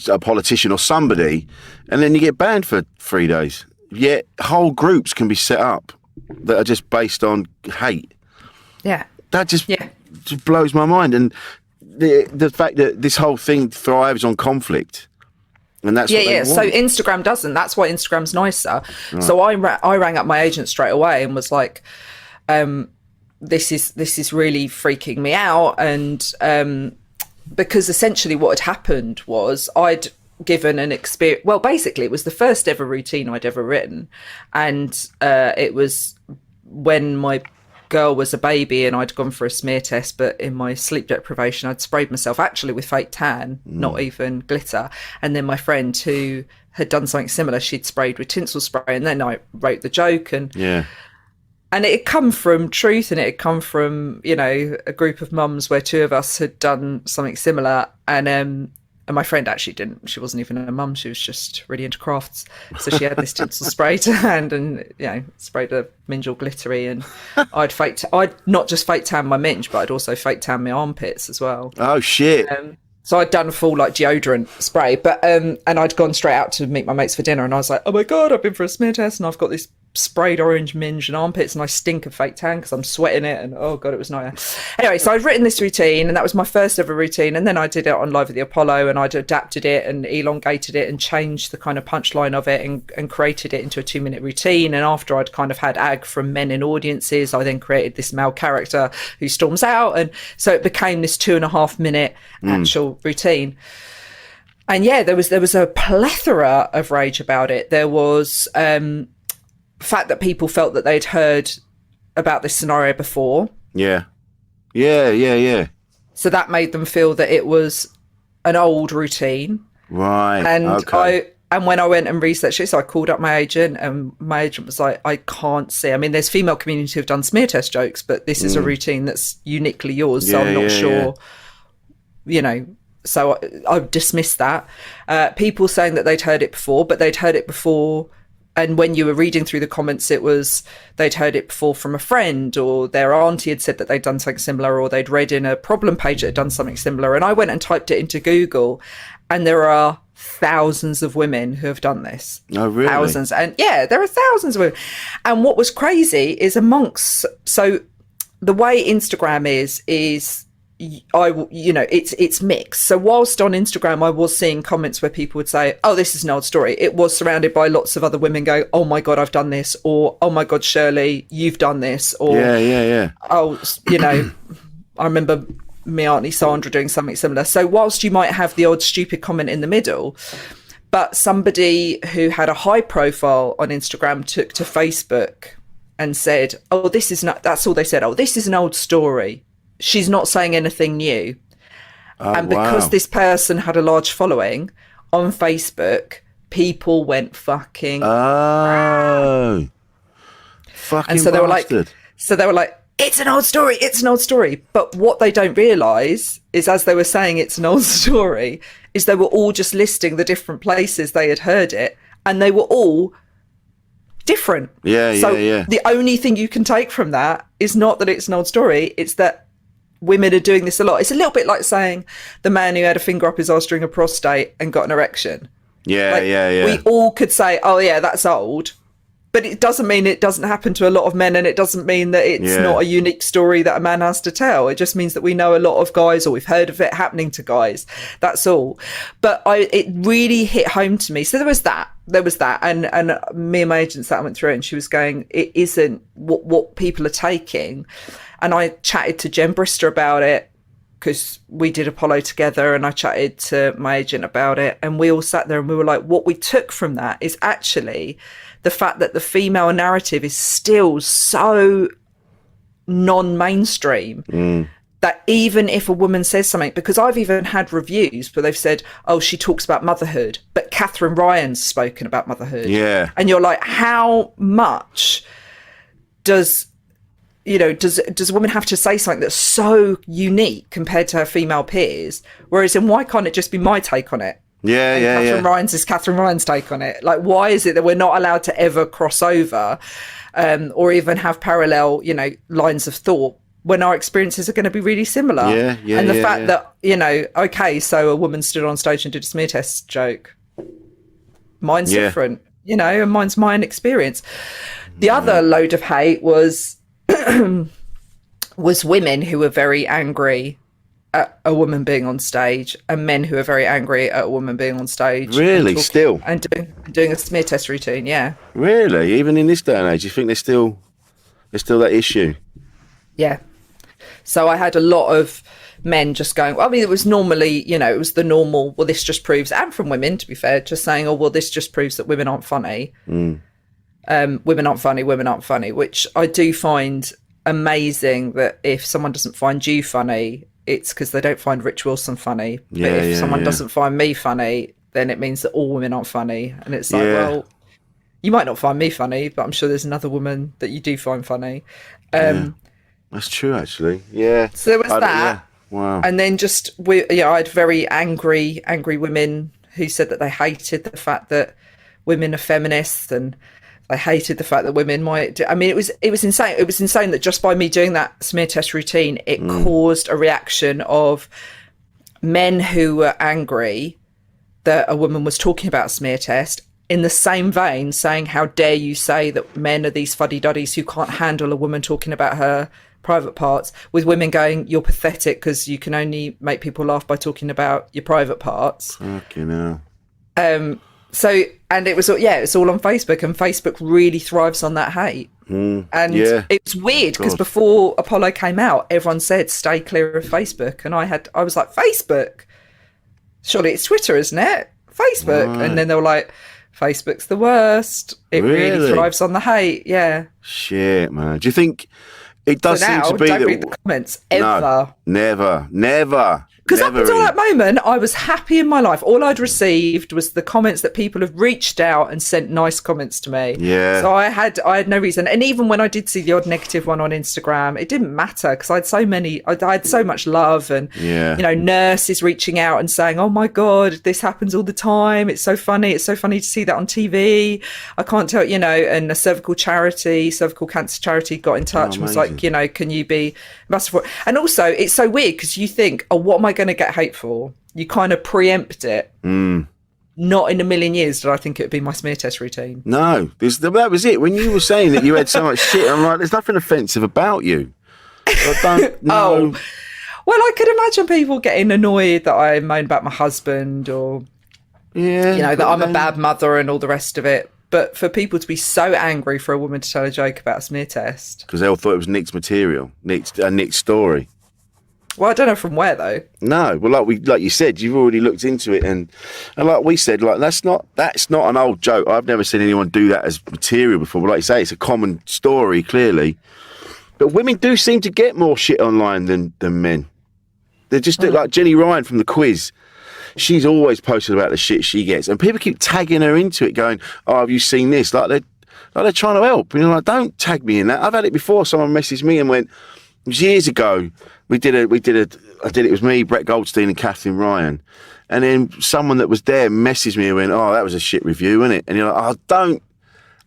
a politician or somebody, and then you get banned for 3 days. Yet whole groups can be set up that are just based on hate. Yeah. That just blows my mind. And the fact that this whole thing thrives on conflict. And that's what they want. So Instagram doesn't. That's why Instagram's nicer. Right. So I rang up my agent straight away and was like, this is really freaking me out. And because essentially what had happened was I'd given an experience. Well, basically it was the first ever routine I'd ever written. And it was when my girl was a baby and I'd gone for a smear test, but in my sleep deprivation I'd sprayed myself actually with fake tan, not even glitter. And then my friend who had done something similar, she'd sprayed with tinsel spray, and then I wrote the joke, and it had come from truth, and it had come from, you know, a group of mums where two of us had done something similar, and my friend actually didn't. She wasn't even a mum. She was just really into crafts. So she had this tinsel spray to hand and, you know, sprayed a minge all glittery. And I'd not just fake tan my minge, but I'd also fake tan my armpits as well. Oh, shit. So I'd done a full like deodorant spray, but and I'd gone straight out to meet my mates for dinner, and I was like, oh my God, I've been for a smear test and I've got this sprayed orange minge and armpits, and I stink of fake tan because I'm sweating it, and oh God, it was nice. Anyway, so I'd written this routine, and that was my first ever routine, and then I did it on Live at the Apollo, and I'd adapted it and elongated it and changed the kind of punchline of it and created it into a 2-minute routine. And after I'd kind of had ag from men in audiences, I then created this male character who storms out, and so it became this 2.5 minute actual routine. And yeah, there was a plethora of rage about it. There was fact that people felt that they'd heard about this scenario before. Yeah. So that made them feel that it was an old routine. Right. And okay. And when I went and researched it, so I called up my agent, and my agent was like, I can't see. I mean, there's female communities who've done smear test jokes, but this is a routine that's uniquely yours. So I'm not sure, you know. So I dismissed that. People saying that they'd heard it before, but they'd heard it before and when you were reading through the comments, it was they'd heard it before from a friend, or their auntie had said that they'd done something similar, or they'd read in a problem page that had done something similar. And I went and typed it into Google, and there are thousands of women who have done this. Oh, really? Thousands. And yeah, there are thousands of women. And what was crazy is so the way Instagram is it's mixed. So whilst on Instagram I was seeing comments where people would say, oh, this is an old story, it was surrounded by lots of other women going, oh my god, I've done this, or oh my god, Shirley, you've done this, or oh, I remember my auntie Sandra doing something similar. So whilst you might have the odd stupid comment in the middle, but somebody who had a high profile on Instagram took to Facebook and said, oh, this is not, that's all they said, oh, this is an old story, she's not saying anything new. And because this person had a large following on Facebook, people went fucking fucking and so they were like, it's an old story, it's an old story. But what they don't realise is, as they were saying it's an old story, is they were all just listing the different places they had heard it, and they were all different. The only thing you can take from that is not that it's an old story, it's that women are doing this a lot. It's a little bit like saying the man who had a finger up his arse during a prostate and got an erection. We all could say, oh yeah, that's old, but it doesn't mean it doesn't happen to a lot of men, and it doesn't mean that it's not a unique story that a man has to tell. It just means that we know a lot of guys, or we've heard of it happening to guys. That's all. But it really hit home to me. So there was that, and me and my agent sat and went through it, and she was going, it isn't what people are taking. And I chatted to Jen Brister about it, because we did Apollo together, and I chatted to my agent about it, and we all sat there and we were like, what we took from that is actually the fact that the female narrative is still so non-mainstream that even if a woman says something, because I've even had reviews where they've said, oh, she talks about motherhood, but Catherine Ryan's spoken about motherhood. Yeah. And you're like, how much does a woman have to say something that's so unique compared to her female peers? Whereas then why can't it just be my take on it? Catherine Ryan's is Catherine Ryan's take on it. Like, why is it that we're not allowed to ever cross over or even have parallel, lines of thought when our experiences are going to be really similar? And the fact that, okay, so a woman stood on stage and did a smear test joke. Mine's different, and mine's my own experience. The other load of hate was women who were very angry at a woman being on stage, and men who are very angry at a woman being on stage. Really? Still? And doing a smear test routine, yeah. Really? Even in this day and age, you think there's still that issue? Yeah. So I had a lot of men just going, well, I mean, it was normally, it was the normal, well, this just proves, and from women, to be fair, just saying, oh, well, this just proves that women aren't funny. Women aren't funny, which I do find amazing, that if someone doesn't find you funny, it's because they don't find Rich Wilson funny. But if someone doesn't find me funny, then it means that all women aren't funny. And it's like, well, you might not find me funny, but I'm sure there's another woman that you do find funny. That's true, actually. Yeah. So there was that. Wow. And then I had very angry women who said that they hated the fact that women are feminists, and they hated the fact that women might do, I mean, it was insane. It was insane that just by me doing that smear test routine, it caused a reaction of men who were angry that a woman was talking about a smear test, in the same vein saying, how dare you say that men are these fuddy-duddies who can't handle a woman talking about her private parts, with women going, you're pathetic because you can only make people laugh by talking about your private parts. Fucking hell. So, and it was all on Facebook, and Facebook really thrives on that hate. And it's weird because before Apollo came out, everyone said stay clear of Facebook, and I was like, Facebook? Surely it's Twitter, isn't it? Facebook. Right. And then they were like, Facebook's the worst. It really thrives on the hate. Yeah. Shit, man. Do you think it does seem to be don't that read the comments ever? No, never. Because up until that moment, I was happy in my life. All I'd received was the comments that people have reached out and sent nice comments to me. Yeah. So I had no reason. And even when I did see the odd negative one on Instagram, it didn't matter because I had so much love and, nurses reaching out and saying, oh my God, this happens all the time. It's so funny. It's so funny to see that on TV. I can't tell, and a cervical cancer charity got in touch and was like, can you be ambassador for? And also it's so weird because you think, oh, what am I going to get hate for? You kind of preempt it. Not in a million years did I think it would be my smear test routine. No, that was it. When you were saying that you had so much shit, I'm like, there's nothing offensive about you. I don't know. Well, I could imagine people getting annoyed that I moan about my husband or, that I'm a bad mother and all the rest of it. But for people to be so angry for a woman to tell a joke about a smear test. Because they all thought it was Nick's material, Nick's story. Well, I don't know from where though. No, well, like you said, you've already looked into it, and like we said, like that's not an old joke. I've never seen anyone do that as material before. But like you say, it's a common story, clearly. But women do seem to get more shit online than men. They're just like Jenny Ryan from The Quiz. She's always posted about the shit she gets, and people keep tagging her into it, going, "Oh, have you seen this?" Like they're trying to help. Like, don't tag me in that. I've had it before. Someone messaged me and went, it was years ago. I did it. It was me, Brett Goldstein, and Catherine Ryan, and then someone that was there messaged me and went, "Oh, that was a shit review, wasn't it?" And you're like,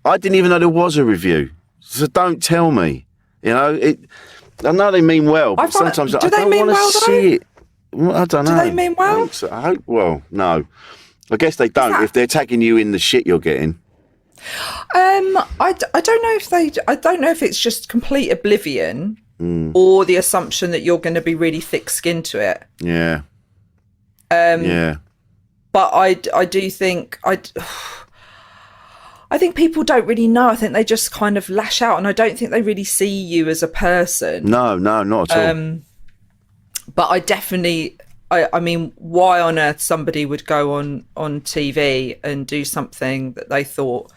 I didn't even know there was a review, so don't tell me. I know they mean well, but sometimes I don't want to see it. Well, I don't know. Do they mean well? I hope. Well, no. I guess they don't. If they're tagging you in the shit you're getting. I don't know if it's just complete oblivion or the assumption that you're going to be really thick-skinned to it. Yeah. Yeah. But I do think I think people don't really know. I think they just kind of lash out, and I don't think they really see you as a person. No, not at all. But I definitely, I mean, why on earth somebody would go on TV and do something that they thought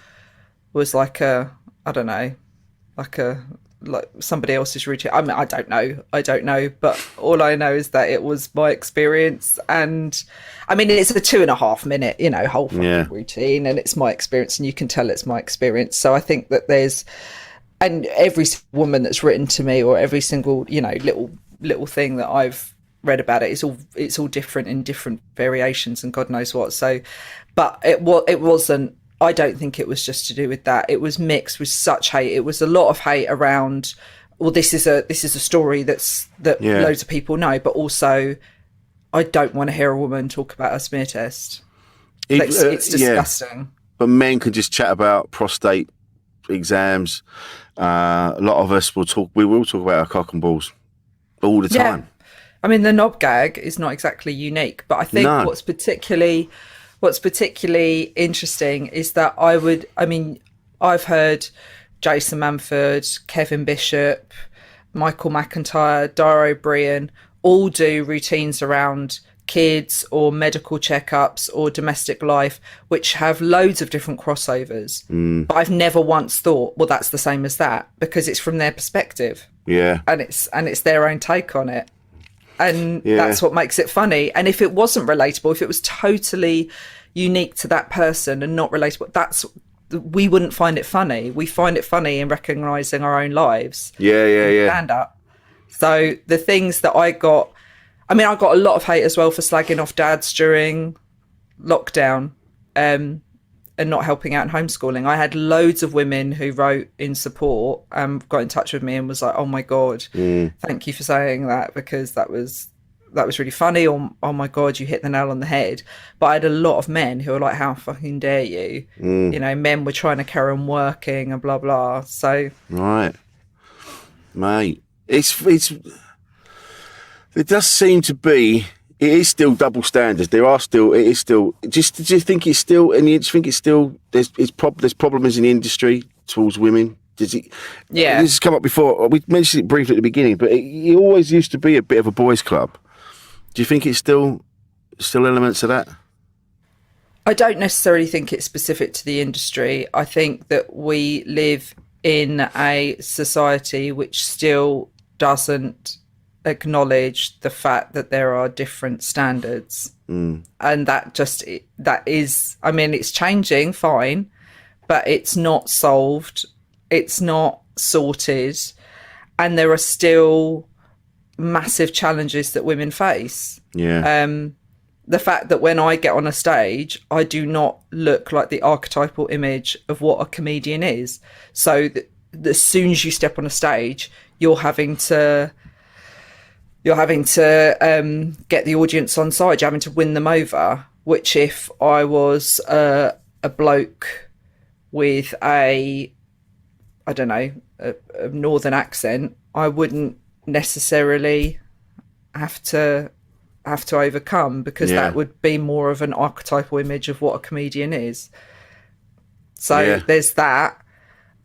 was like somebody else's routine. I mean, I don't know. But all I know is that it was my experience. And I mean, it's a 2.5 minute, whole routine, and it's my experience, and you can tell it's my experience. So I think that and every woman that's written to me, or every single, little thing that I've read about it, it's all different in different variations and God knows what. So, but it wasn't, I don't think it was just to do with that. It was mixed with such hate. It was a lot of hate around, well, this is a story that loads of people know, but also I don't want to hear a woman talk about a smear test. It's disgusting. Yeah. But men can just chat about prostate exams. A lot of us will talk about our cock and balls all the time. Yeah. I mean, the knob gag is not exactly unique, but I think what's particularly interesting is that I've heard Jason Manford, Kevin Bishop, Michael McIntyre, Dara O'Brien all do routines around kids or medical checkups or domestic life, which have loads of different crossovers. But I've never once thought, well, that's the same as that, because it's from their perspective. Yeah. And it's their own take on it. And that's what makes it funny. And if it wasn't relatable, if it was totally unique to that person and not relatable, we wouldn't find it funny. We find it funny in recognising our own lives. Yeah. Stand up. So the things that I got a lot of hate as well for slagging off dads during lockdown and not helping out in homeschooling. I had loads of women who wrote in support and got in touch with me and was like, oh my God, thank you for saying that, because that was really funny, or oh my God, you hit the nail on the head. But I had a lot of men who were like, how fucking dare you? Men were trying to carry on working and blah, blah. So. Right. Mate, it does seem to be, it is still double standards. Do you think it's still, and you think it's still, there's problems in the industry towards women? Does it? Yeah. This has come up before. We mentioned it briefly at the beginning, but it always used to be a bit of a boys' club. Do you think it's still elements of that? I don't necessarily think it's specific to the industry. I think that we live in a society which still doesn't acknowledge the fact that there are different standards. And that is, I mean, it's changing, fine, but it's not solved, it's not sorted, and there are still massive challenges that women face. The fact that when I get on a stage, I do not look like the archetypal image of what a comedian is. So as soon as you step on a stage, you're having to get the audience on side. You're having to win them over. Which, if I was a bloke with a northern accent, I wouldn't necessarily have to overcome, because that would be more of an archetypal image of what a comedian is. So there's that,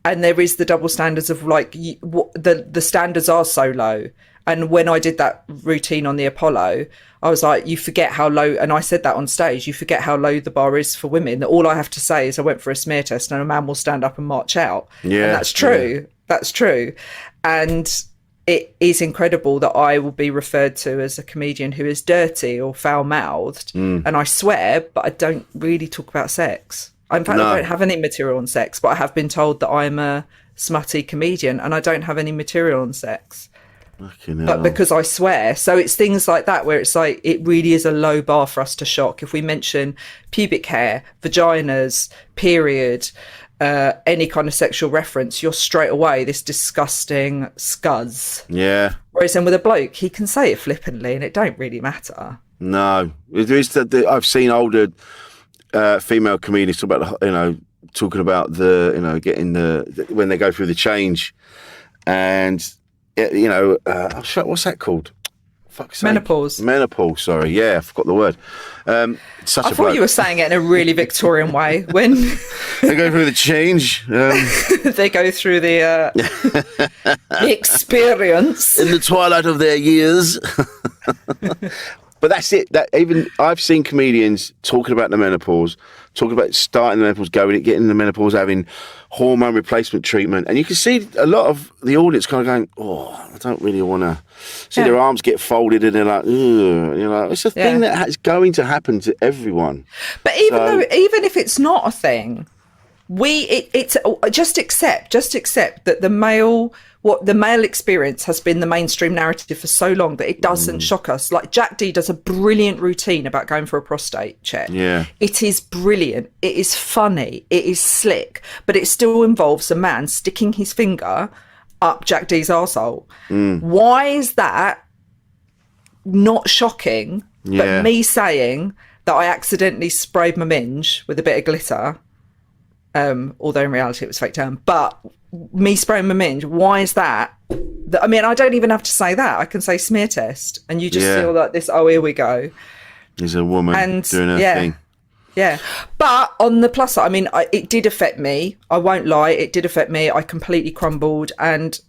and there is the double standards of like the standards are so low. And when I did that routine on the Apollo, I was like, you forget how low, and I said that on stage, you forget how low the bar is for women, that all I have to say is I went for a smear test and a man will stand up and march out. And that's true. That's true. And it is incredible that I will be referred to as a comedian who is dirty or foul-mouthed, and I swear, but I don't really talk about sex. In fact, I don't have any material on sex, but I have been told that I'm a smutty comedian, and I don't have any material on sex. But because I swear. So it's things like that where it's like, it really is a low bar for us to shock. If we mention pubic hair, vaginas, period, any kind of sexual reference, you're straight away this disgusting scuzz. Yeah. Whereas then with a bloke, he can say it flippantly and it don't really matter. No. There is I've seen older female comedians talking about getting when they go through the change, and what's that called? Fuck's sake. Menopause, sorry. Yeah, I forgot the word. I thought you were saying it in a really Victorian way. When they go through the change. They go through the experience. In the twilight of their years. But that's it. That even I've seen comedians talking about the menopause, talking about starting the menopause, getting the menopause, having hormone replacement treatment, and you can see a lot of the audience kind of going, "Oh, I don't really want to." See their arms get folded, and they're like, "Ugh," it's a thing that is going to happen to everyone. But even if it's not a thing, it's just accept that the male experience has been the mainstream narrative for so long that it doesn't shock us. Like Jack D does a brilliant routine about going for a prostate check. Yeah. It is brilliant. It is funny. It is slick, but it still involves a man sticking his finger up Jack D's arsehole. Why is that not shocking? But me saying that I accidentally sprayed my minge with a bit of glitter, although in reality it was fake tan, but me spraying my minge, why is that? I mean, I don't even have to say that. I can say smear test, and you just feel like this, oh, here we go. There's a woman doing her thing. Yeah. But on the plus side, I mean, it did affect me. I won't lie. It did affect me. I completely crumbled, and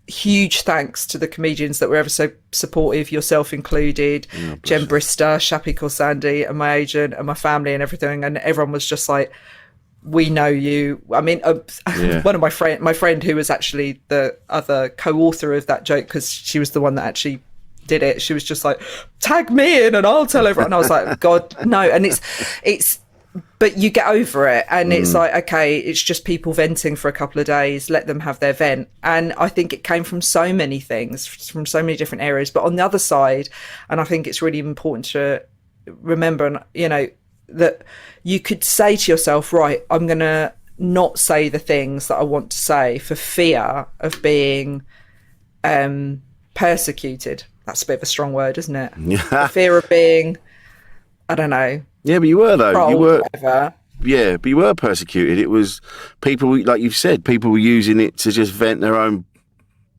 huge thanks to the comedians that were ever so supportive, yourself included, Jen Brister, Shappy Corsandi, and my agent and my family and everything. And everyone was just like, we know you. I mean, one of my friend who was actually the other co-author of that joke, because she was the one that actually did it, she was just like, tag me in and I'll tell everyone. And I was like, God, no. And it's but you get over it, and it's like, okay, it's just people venting for a couple of days, let them have their vent. And I think it came from so many things, from so many different areas. But on the other side, and I think it's really important to remember, that you could say to yourself, right, I'm going to not say the things that I want to say for fear of being persecuted. That's a bit of a strong word, isn't it? The fear of being, I don't know. Yeah, but you were, though. You were. Whatever. Yeah, but you were persecuted. It was people, like you've said, people were using it to just vent their own.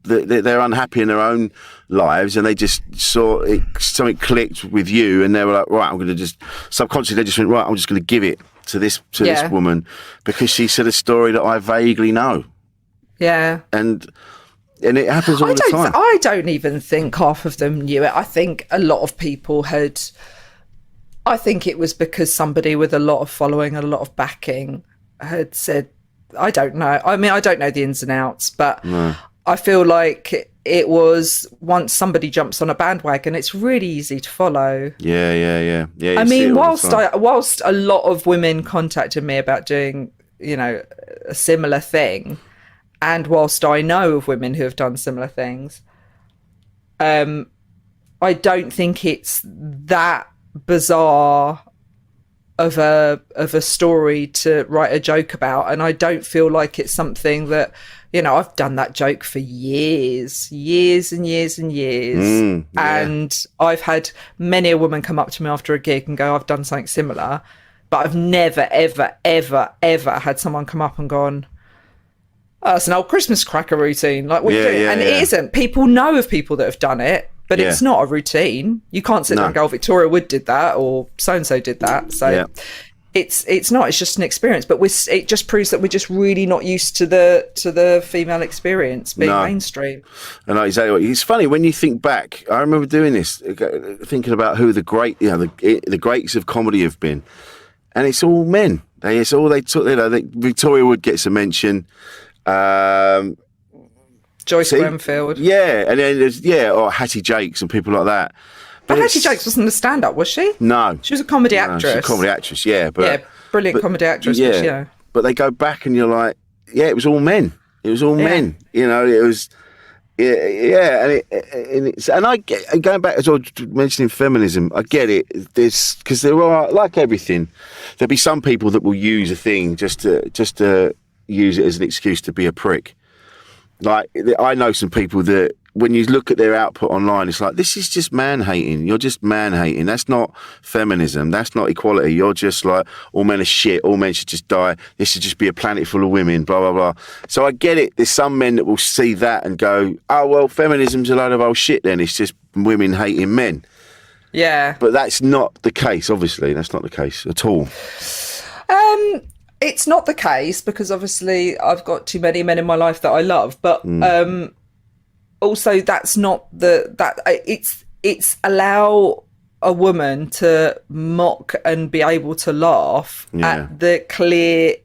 They're unhappy in their own lives, and they just saw it, something clicked with you, and they were like, right, I'm going to just subconsciously, they just went, right, I'm just going to give it to this woman because she said a story that I vaguely know. Yeah. And it happens all the time. I don't even think half of them knew it. I think a lot of people had. I think it was because somebody with a lot of following and a lot of backing had said, I don't know. I mean, I don't know the ins and outs, but I feel like it was once somebody jumps on a bandwagon, it's really easy to follow. Yeah. I mean, whilst a lot of women contacted me about doing, a similar thing, and whilst I know of women who have done similar things, I don't think it's that bizarre of a story to write a joke about, and I don't feel like it's something that, I've done that joke for years and years and years. And I've had many a woman come up to me after a gig and go, I've done something similar, but I've never, ever, ever, ever had someone come up and gone, oh, it's an old Christmas cracker routine. Like, what are you doing? And it isn't. People know of people that have done it, but it's not a routine. You can't sit there and go, Victoria Wood did that, or so-and-so did that. So it's not. It's just an experience. But it just proves that we're just really not used to the female experience being mainstream. And exactly. It's funny when you think back. I remember doing this, thinking about who the greats of comedy have been, and it's all men. It's all they took. Victoria Wood gets a mention. Joyce Grenfell. Yeah, and then there's or Hattie Jakes and people like that. But Hattie Jakes wasn't a stand-up, was she? No. She was a comedy actress. She was a comedy actress, yeah. Brilliant comedy actress. Yeah. But they go back and you're like, it was all men. It was all men. It was, and I get, and going back as well, mentioning feminism, I get it. Because there are, like everything, there'll be some people that will use a thing just to use it as an excuse to be a prick. Like, I know some people that when you look at their output online, it's like, this is just man-hating. You're just man-hating. That's not feminism. That's not equality. You're just like, all men are shit. All men should just die. This should just be a planet full of women, blah, blah, blah. So I get it. There's some men that will see that and go, oh, well, feminism's a load of old shit then. It's just women hating men. Yeah. But that's not the case, obviously. That's not the case at all. It's not the case because obviously I've got too many men in my life that I love, but also that's not it's allow a woman to mock and be able to laugh at the clear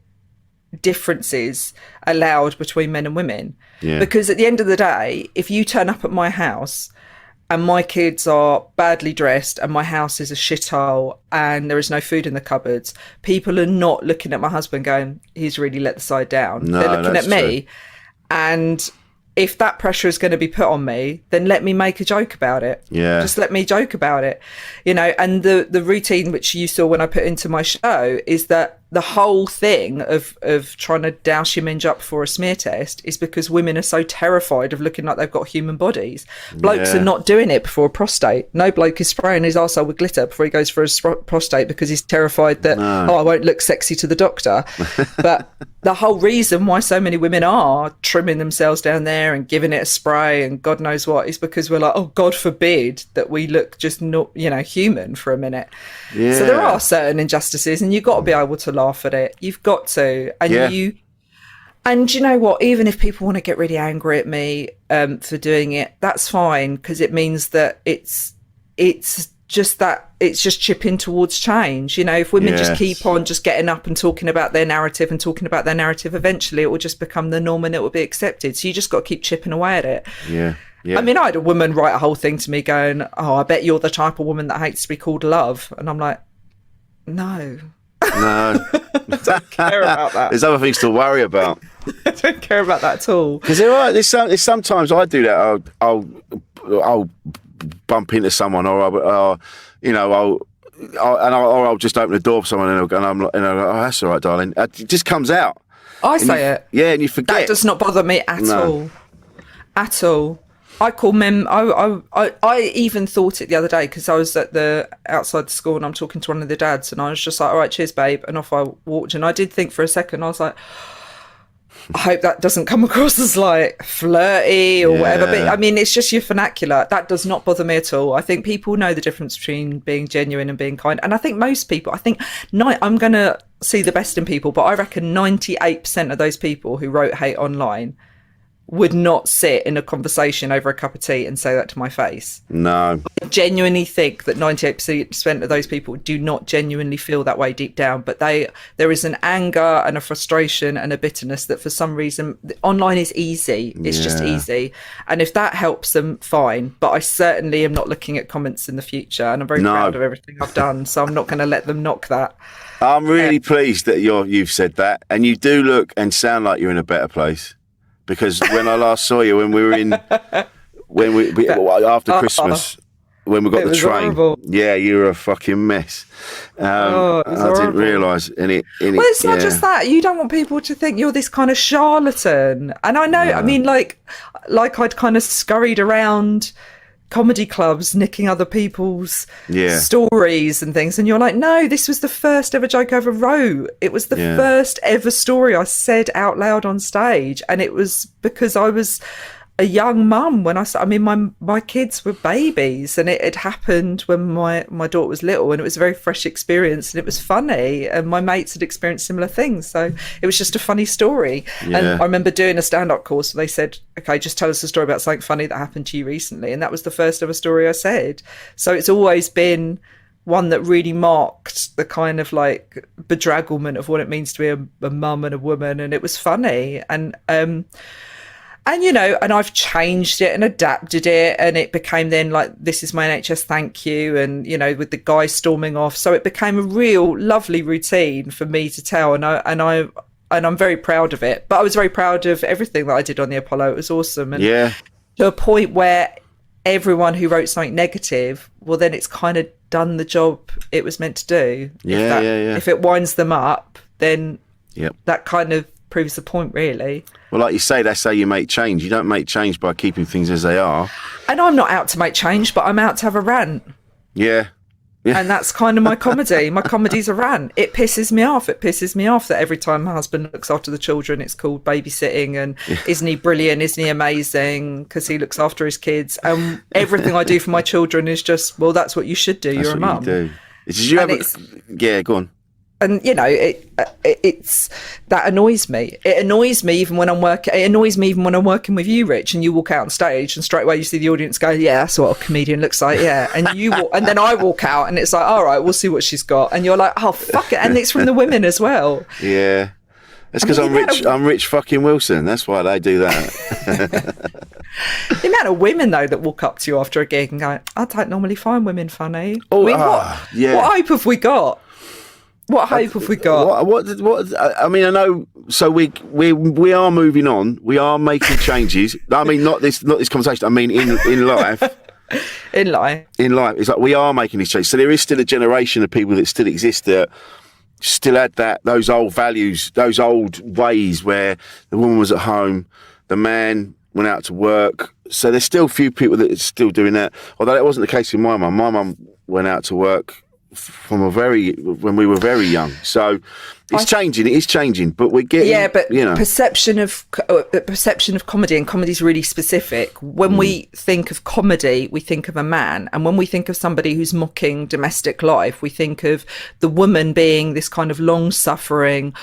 differences allowed between men and women. Yeah. Because at the end of the day, if you turn up at my house and my kids are badly dressed and my house is a shithole and there is no food in the cupboards, people are not looking at my husband going, he's really let the side down. No, they're looking at me. True. And if that pressure is going to be put on me, then let me make a joke about it. Yeah. Just let me joke about it. And the routine which you saw when I put into my show is that the whole thing of trying to douse your minge up for a smear test is because women are so terrified of looking like they've got human bodies. Blokes are not doing it before a prostate. No bloke is spraying his arsehole with glitter before he goes for his prostate because he's terrified that, I won't look sexy to the doctor. But the whole reason why so many women are trimming themselves down there and giving it a spray and God knows what is because we're like, oh, God forbid that we look just not, human for a minute. Yeah. So there are certain injustices and you've got to be able to laugh at it. You've got to. And you know what, even if people want to get really angry at me for doing it, that's fine, because it means that it's just chipping towards change. If women just keep on just getting up and talking about their narrative, eventually it will just become the norm and it will be accepted. So you just got to keep chipping away at it. Yeah. I mean, I had a woman write a whole thing to me going, oh, I bet you're the type of woman that hates to be called love. And I'm like, no. I don't care about that. There's other things to worry about. I don't care about that at all. Because there's sometimes I do that. I'll bump into someone, or I'll just open the door for someone, and I'm like, oh, that's all right, darling. It just comes out. I say it. Yeah, and you forget. That does not bother me at all. At all. I call men. I even thought it the other day because I was outside the school and I'm talking to one of the dads and I was just like, all right, cheers, babe. And off I walked. And I did think for a second, I was like, I hope that doesn't come across as like flirty or whatever. But I mean, it's just your vernacular. That does not bother me at all. I think people know the difference between being genuine and being kind. And I think most people, I'm going to see the best in people, but I reckon 98% of those people who wrote hate online would not sit in a conversation over a cup of tea and say that to my face. No. I genuinely think that 98% of those people do not genuinely feel that way deep down, but there is an anger and a frustration and a bitterness that for some reason online is easy. It's just easy. And if that helps them, fine. But I certainly am not looking at comments in the future, and I'm very proud of everything I've done. So I'm not going to let them knock that. I'm really pleased that you've said that, and you do look and sound like you're in a better place. Because when I last saw you, when we were after Christmas, when we got the train, horrible. Yeah, you were a fucking mess. I didn't realise. Well, it's not just that. You don't want people to think you're this kind of charlatan. And I know, I mean, like I'd kind of scurried around comedy clubs nicking other people's stories and things, and you're like, no, this was the first ever joke I ever wrote. It was the first ever story I said out loud on stage, and it was because I was a young mum when my kids were babies, and it had happened when my daughter was little, and it was a very fresh experience, and it was funny, and my mates had experienced similar things, so it was just a funny story. And I remember doing a stand-up course where they said, okay, just tell us a story about something funny that happened to you recently, and that was the first ever story I said. So it's always been one that really marked the kind of like bedragglement of what it means to be a mum and a woman, and it was funny. And, you know, and I've changed it and adapted it, and it became then like, this is my NHS thank you, and, you know, with the guy storming off. So it became a real lovely routine for me to tell, and I'm very proud of it. But I was very proud of everything that I did on the Apollo. It was awesome. And to a point where everyone who wrote something negative, well, then it's kind of done the job it was meant to do. If it winds them up, then that kind of proves the point, really. Well, like you say, that's how you make change. You don't make change by keeping things as they are. And I'm not out to make change, but I'm out to have a rant. Yeah. And that's kind of my comedy. My comedy's a rant. It pisses me off. It pisses me off that every time my husband looks after the children, it's called babysitting, and isn't he brilliant? Isn't he amazing? Because he looks after his kids. And everything I do for my children is just, well, that's what you should do. You're a mum. Yeah, go on. And, you know, it's that annoys me. It annoys me even when I'm working. It annoys me even when I'm working with you, Rich, and you walk out on stage and straight away you see the audience go, yeah, that's what a comedian looks like. Yeah. And and then I walk out and it's like, all right, we'll see what she's got. And you're like, oh, fuck it. And it's from the women as well. Yeah. That's because I'm Rich fucking Wilson. That's why they do that. The amount of women, though, that walk up to you after a gig and go, I don't normally find women funny. Oh, I mean, what hope have we got? What hope have we got? What? I mean, I know. So we are moving on. We are making changes. I mean, not this conversation. I mean, in life. In life, it's like we are making these changes. So there is still a generation of people that still exist that still had those old values, those old ways where the woman was at home, the man went out to work. So there's still a few people that are still doing that. Although that wasn't the case with my mum. My mum went out to work when we were very young. So it's changing. It is changing, but we're getting but perception of comedy, and comedy is really specific. When we think of comedy, we think of a man, and when we think of somebody who's mocking domestic life, we think of the woman being this kind of long-suffering.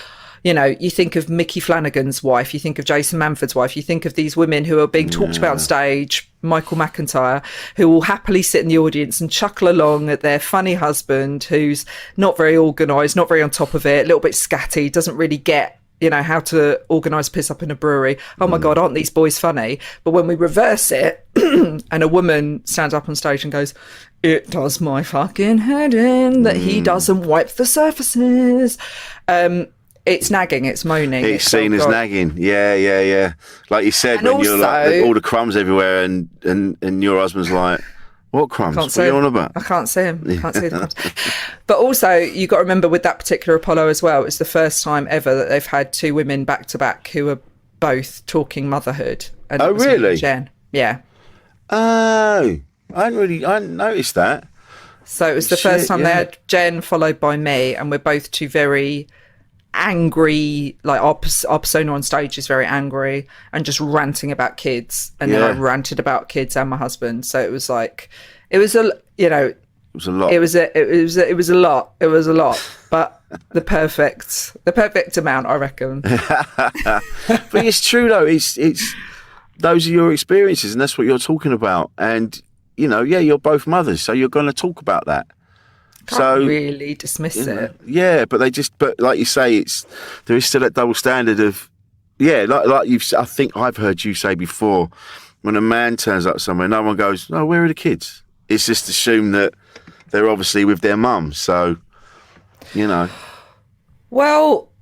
You know, you think of Mickey Flanagan's wife, you think of Jason Manford's wife, you think of these women who are being talked about on stage, Michael McIntyre, who will happily sit in the audience and chuckle along at their funny husband who's not very organised, not very on top of it, a little bit scatty, doesn't really get, you know, how to organise piss up in a brewery. Oh my God, aren't these boys funny? But when we reverse it and a woman stands up on stage and goes, it does my fucking head in that he doesn't wipe the surfaces. It's nagging, it's moaning. It's seen as nagging, yeah. Like you said, and when you're like, all the crumbs everywhere, and your husband's like, what crumbs? What are you on about? I can't see him. Can't see the crumbs. But also, you've got to remember with that particular Apollo as well, it's the first time ever that they've had two women back to back who are both talking motherhood. And oh, really? Jen. Yeah. Oh, I hadn't noticed that. So it was the first time they had Jen followed by me, and we're both two very angry, like our persona on stage is very angry and just ranting about kids, and then I ranted about kids and my husband. So it was like, it was a lot. It was a lot, but the perfect amount, I reckon. But it's true though. It's those are your experiences, and that's what you're talking about. And you're both mothers, so you're going to talk about that. Can't really dismiss it. Yeah, but like you say, there is still that double standard of, I think I've heard you say before, when a man turns up somewhere, no one goes, "Oh, where are the kids?" It's just assumed that they're obviously with their mum. So, Well,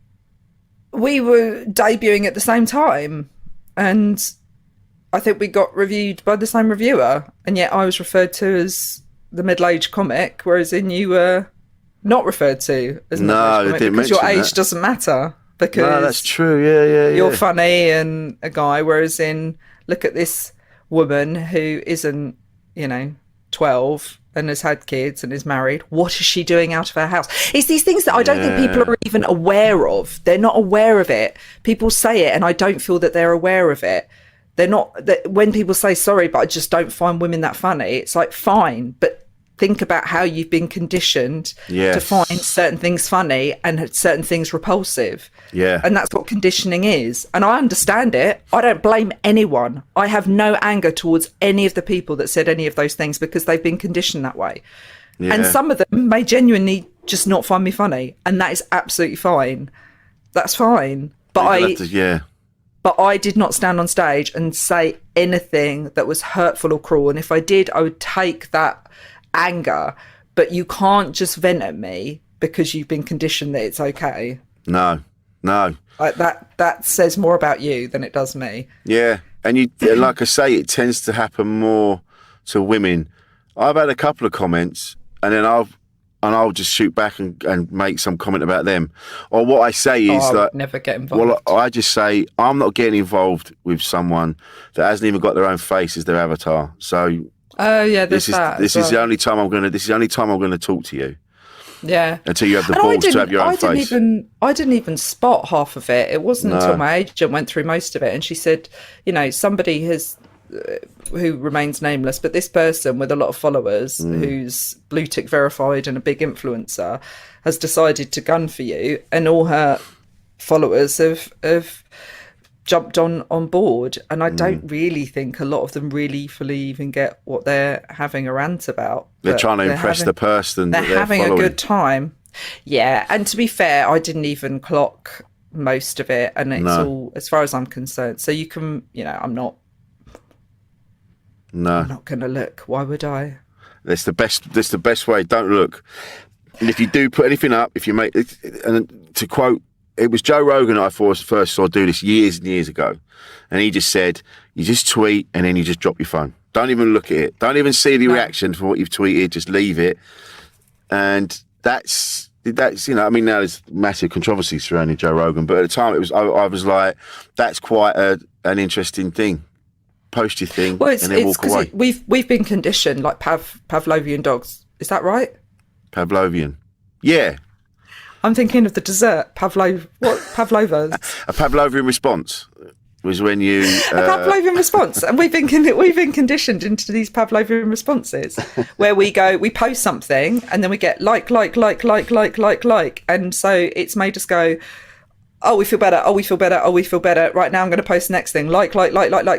we were debuting at the same time, and I think we got reviewed by the same reviewer, and yet I was referred to as the middle-aged comic, whereas you were not referred to as middle-aged comic because your age doesn't matter. Because no, that's true. Yeah. You're funny and a guy, whereas look at this woman who isn't, 12 and has had kids and is married. What is she doing out of her house? It's these things that I don't think people are even aware of. They're not aware of it. People say it, and I don't feel that they're aware of it. They're not. When people say, "Sorry, but I just don't find women that funny," it's like, fine, but think about how you've been conditioned to find certain things funny and certain things repulsive. Yeah. And that's what conditioning is. And I understand it. I don't blame anyone. I have no anger towards any of the people that said any of those things because they've been conditioned that way. Yeah. And some of them may genuinely just not find me funny. And that is absolutely fine. That's fine. But But I did not stand on stage and say anything that was hurtful or cruel. And if I did, I would take that anger. But you can't just vent at me because you've been conditioned that it's okay. No. Like that says more about you than it does me. Yeah. And you, like I say, it tends to happen more to women. I've had a couple of comments, and then I'll just shoot back and make some comment about them. Or what I say is I that would never get involved. Well, I just say I'm not getting involved with someone that hasn't even got their own face as their avatar. So this is the only time I'm gonna talk to you. Yeah. Until you have the balls to have your own face. I didn't even spot half of it. It wasn't until my agent went through most of it, and she said, somebody has who remains nameless, but this person with a lot of followers who's blue tick verified and a big influencer has decided to gun for you, and all her followers have jumped on board. And I don't really think a lot of them really fully even get what they're having a rant about. They're trying to impress the person. They're having following. A good time. Yeah, and to be fair, I didn't even clock most of it, and it's all, as far as I'm concerned. So you can, I'm not going to look. Why would I? That's the best way. Don't look. And if you do put anything up, if you make, and to quote, it was Joe Rogan I first saw do this years and years ago, and he just said, "You just tweet and then you just drop your phone. Don't even look at it. Don't even see the reaction for what you've tweeted. Just leave it." And that's now there's massive controversy surrounding Joe Rogan, but at the time it was I was like, that's quite an interesting thing. Post your thing and then walk away. We've been conditioned like Pavlovian dogs. Is that right? Pavlovian. Yeah. I'm thinking of the dessert, pavlova. A Pavlovian response was when you... A Pavlovian response. And we've been conditioned into these Pavlovian responses where we post something and then we get like. And so it's made us go, oh, we feel better. Oh, we feel better. Oh, we feel better. Right now I'm going to post the next thing. Like.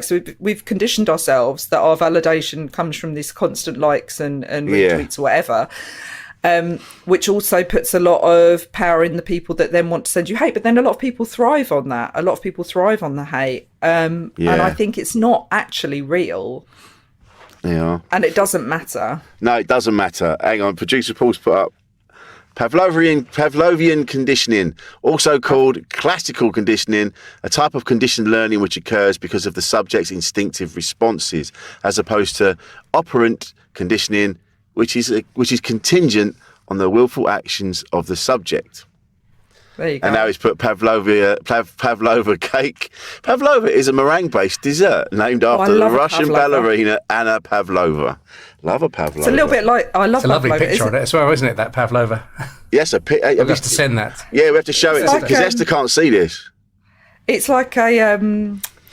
So we've conditioned ourselves that our validation comes from these constant likes and retweets or whatever. Which also puts a lot of power in the people that then want to send you hate. But then a lot of people thrive on that. A lot of people thrive on the hate. And I think it's not actually real. Yeah. And it doesn't matter. No, it doesn't matter. Hang on. Producer Paul's put up Pavlovian conditioning, also called classical conditioning, a type of conditioned learning which occurs because of the subject's instinctive responses, as opposed to operant conditioning, which is contingent on the willful actions of the subject. There you go. And now he's put pavlova cake. Pavlova is a meringue-based dessert named after the Russian ballerina Anna Pavlova. Love a pavlova. It's a little bit like I love. It's a lovely picture on it as well, isn't it? That pavlova. Yes, We'll have to send that. Yeah, we have to show it because Esther can't see this. It's like a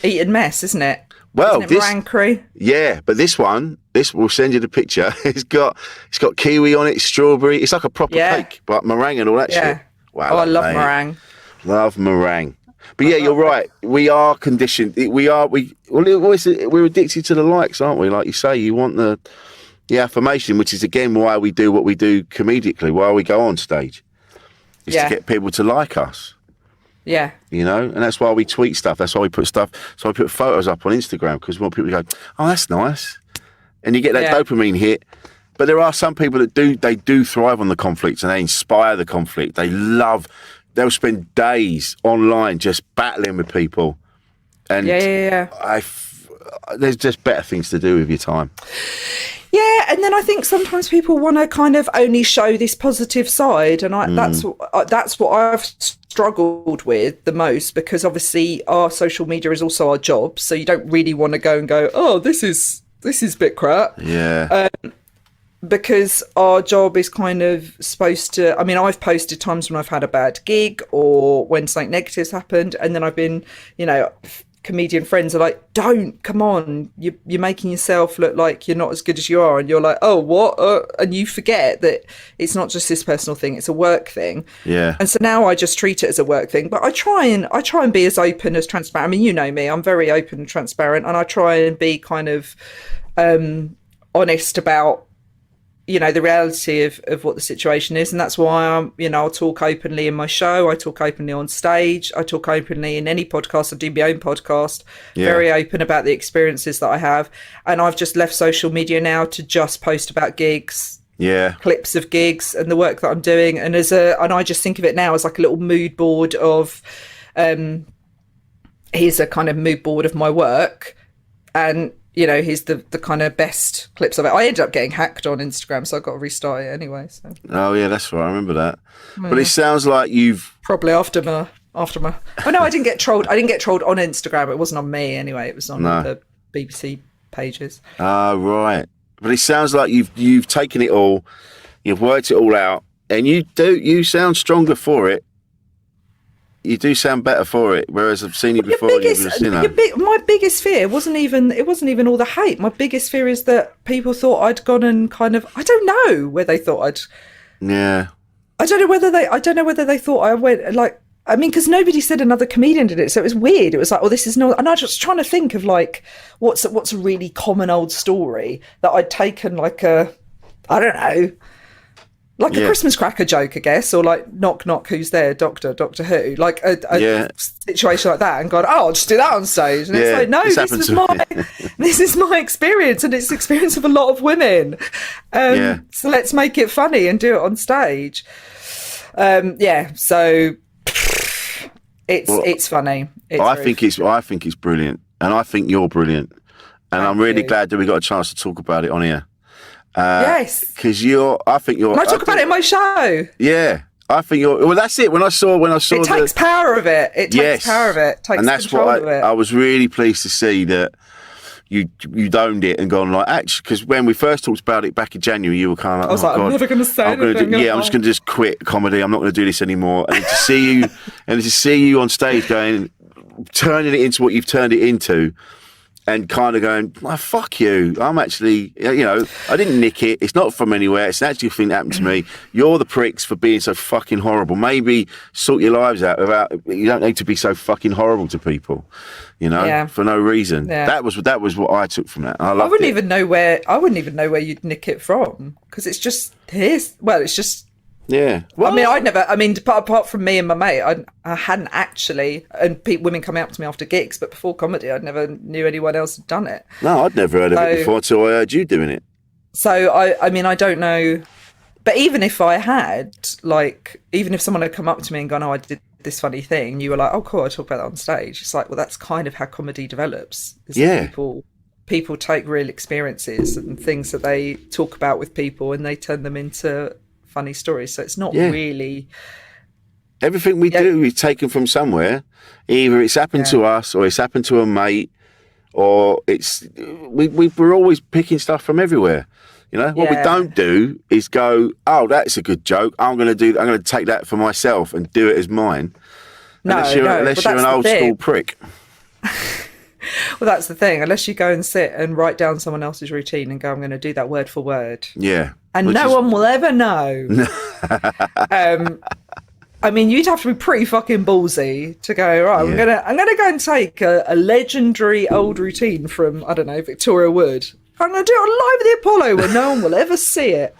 eaten mess, isn't it? Well, isn't it meringue? Yeah, but this we'll send you the picture. It's got kiwi on it, strawberry. It's like a proper cake, but meringue and all that shit. Wow, I love meringue. Love meringue. But yeah, you're right. We are conditioned. We're addicted to the likes, aren't we? Like you say, you want the affirmation, which is again why we do what we do comedically, why we go on stage, is to get people to like us. Yeah. You know, and that's why we tweet stuff. That's why we put stuff. So I put photos up on Instagram because we want people to go, oh, that's nice. And you get that dopamine hit. But there are some people that do thrive on the conflicts and they inspire the conflict. They'll spend days online just battling with people. And there's just better things to do with your time. Yeah, and then I think sometimes people want to kind of only show this positive side, and that's what I've struggled with the most, because obviously our social media is also our job, so you don't really want to go and go, oh, this is a bit crap. Yeah. Because our job is kind of supposed to, I mean, I've posted times when I've had a bad gig or when something negative's happened, and then I've been, you know, comedian friends are like, come on, you're making yourself look like you're not as good as you are, and you're like, oh, what? And you forget that it's not just this personal thing, it's a work thing. Yeah. And so now I just treat it as a work thing, but I try and be as open, as transparent. I mean, you know me, I'm very open and transparent, and I try and be kind of honest about, you know, the reality of what the situation is. And that's why I'll talk openly in my show. I talk openly on stage. I talk openly in any podcast. I do my own podcast, very open about the experiences that I have. And I've just left social media now to just post about gigs, clips of gigs and the work that I'm doing. And and I just think of it now as like a little mood board of, here's a kind of mood board of my work. And, you know, here's the kind of best clips of it. I ended up getting hacked on Instagram, so I got to restart it anyway. So. Oh yeah, that's right. I remember that. Yeah. But it sounds like you've probably after my. Oh no, I didn't get trolled. I didn't get trolled on Instagram. It wasn't on me anyway. It was on the BBC pages. Oh right. But it sounds like you've taken it all, you've worked it all out, and you sound stronger for it. You do sound better for it, whereas I've seen you before. My biggest fear wasn't even all the hate. My biggest fear is that people thought I'd gone and kind of, I don't know where they thought I'd. Yeah. I don't know whether they thought I went like. I mean, because nobody said another comedian did it, so it was weird. It was like, well, this is not. And I was just trying to think of like what's a really common old story that I'd taken like I don't know. Like a Christmas cracker joke, I guess, or like knock knock, who's there, Doctor Who, like a situation like that, and gone, oh, I'll just do that on stage, and it's like, no, this is my experience, and it's the experience of a lot of women, so let's make it funny and do it on stage. So it's funny. I think it's brilliant, and I think you're brilliant, and I'm really glad that we got a chance to talk about it on here. Yes, because I think you're. And I talk about it in my show. Yeah, I think you're. Well, that's it. When I saw, it takes power of it. It takes power of it. Takes and that's control what of it. I was really pleased to see that you owned it and gone like, actually, because when we first talked about it back in January, you were kind of like, I was like, I'm never going to say anything. I'm just going to just quit comedy. I'm not going to do this anymore. And to see you on stage turning it into what you've turned it into. And kind of going, oh, fuck you. I'm actually, I didn't nick it. It's not from anywhere. It's an actual thing that happened to me. You're the pricks for being so fucking horrible. Maybe sort your lives out you don't need to be so fucking horrible to people, for no reason. Yeah. That was what I took from that. I wouldn't even know where you'd nick it from, because it's just it's just. Yeah. Well, apart from me and my mate, I hadn't actually, and women coming up to me after gigs, but before comedy, I'd never knew anyone else had done it. No, I'd never heard of it before until I heard you doing it. So, I don't know, but even if I had, even if someone had come up to me and gone, oh, I did this funny thing, you were like, oh, cool, I talk about that on stage. It's like, well, that's kind of how comedy develops. People take real experiences and things that they talk about with people and they turn them into funny stories. So it's not really everything we do is taken from somewhere. Either it's happened to us, or it's happened to a mate, or we're always picking stuff from everywhere. What we don't do is go, oh, that's a good joke, I'm going to take that for myself and do it as mine. Unless you're an old school prick. Well, that's the thing. Unless you go and sit and write down someone else's routine and go, I'm going to do that word for word. Yeah. And no one will ever know. I mean, you'd have to be pretty fucking ballsy to go, right, Yeah. I'm gonna go and take a legendary old routine from, I don't know, Victoria Wood. I'm gonna do it on Live at the Apollo where no one will ever see it.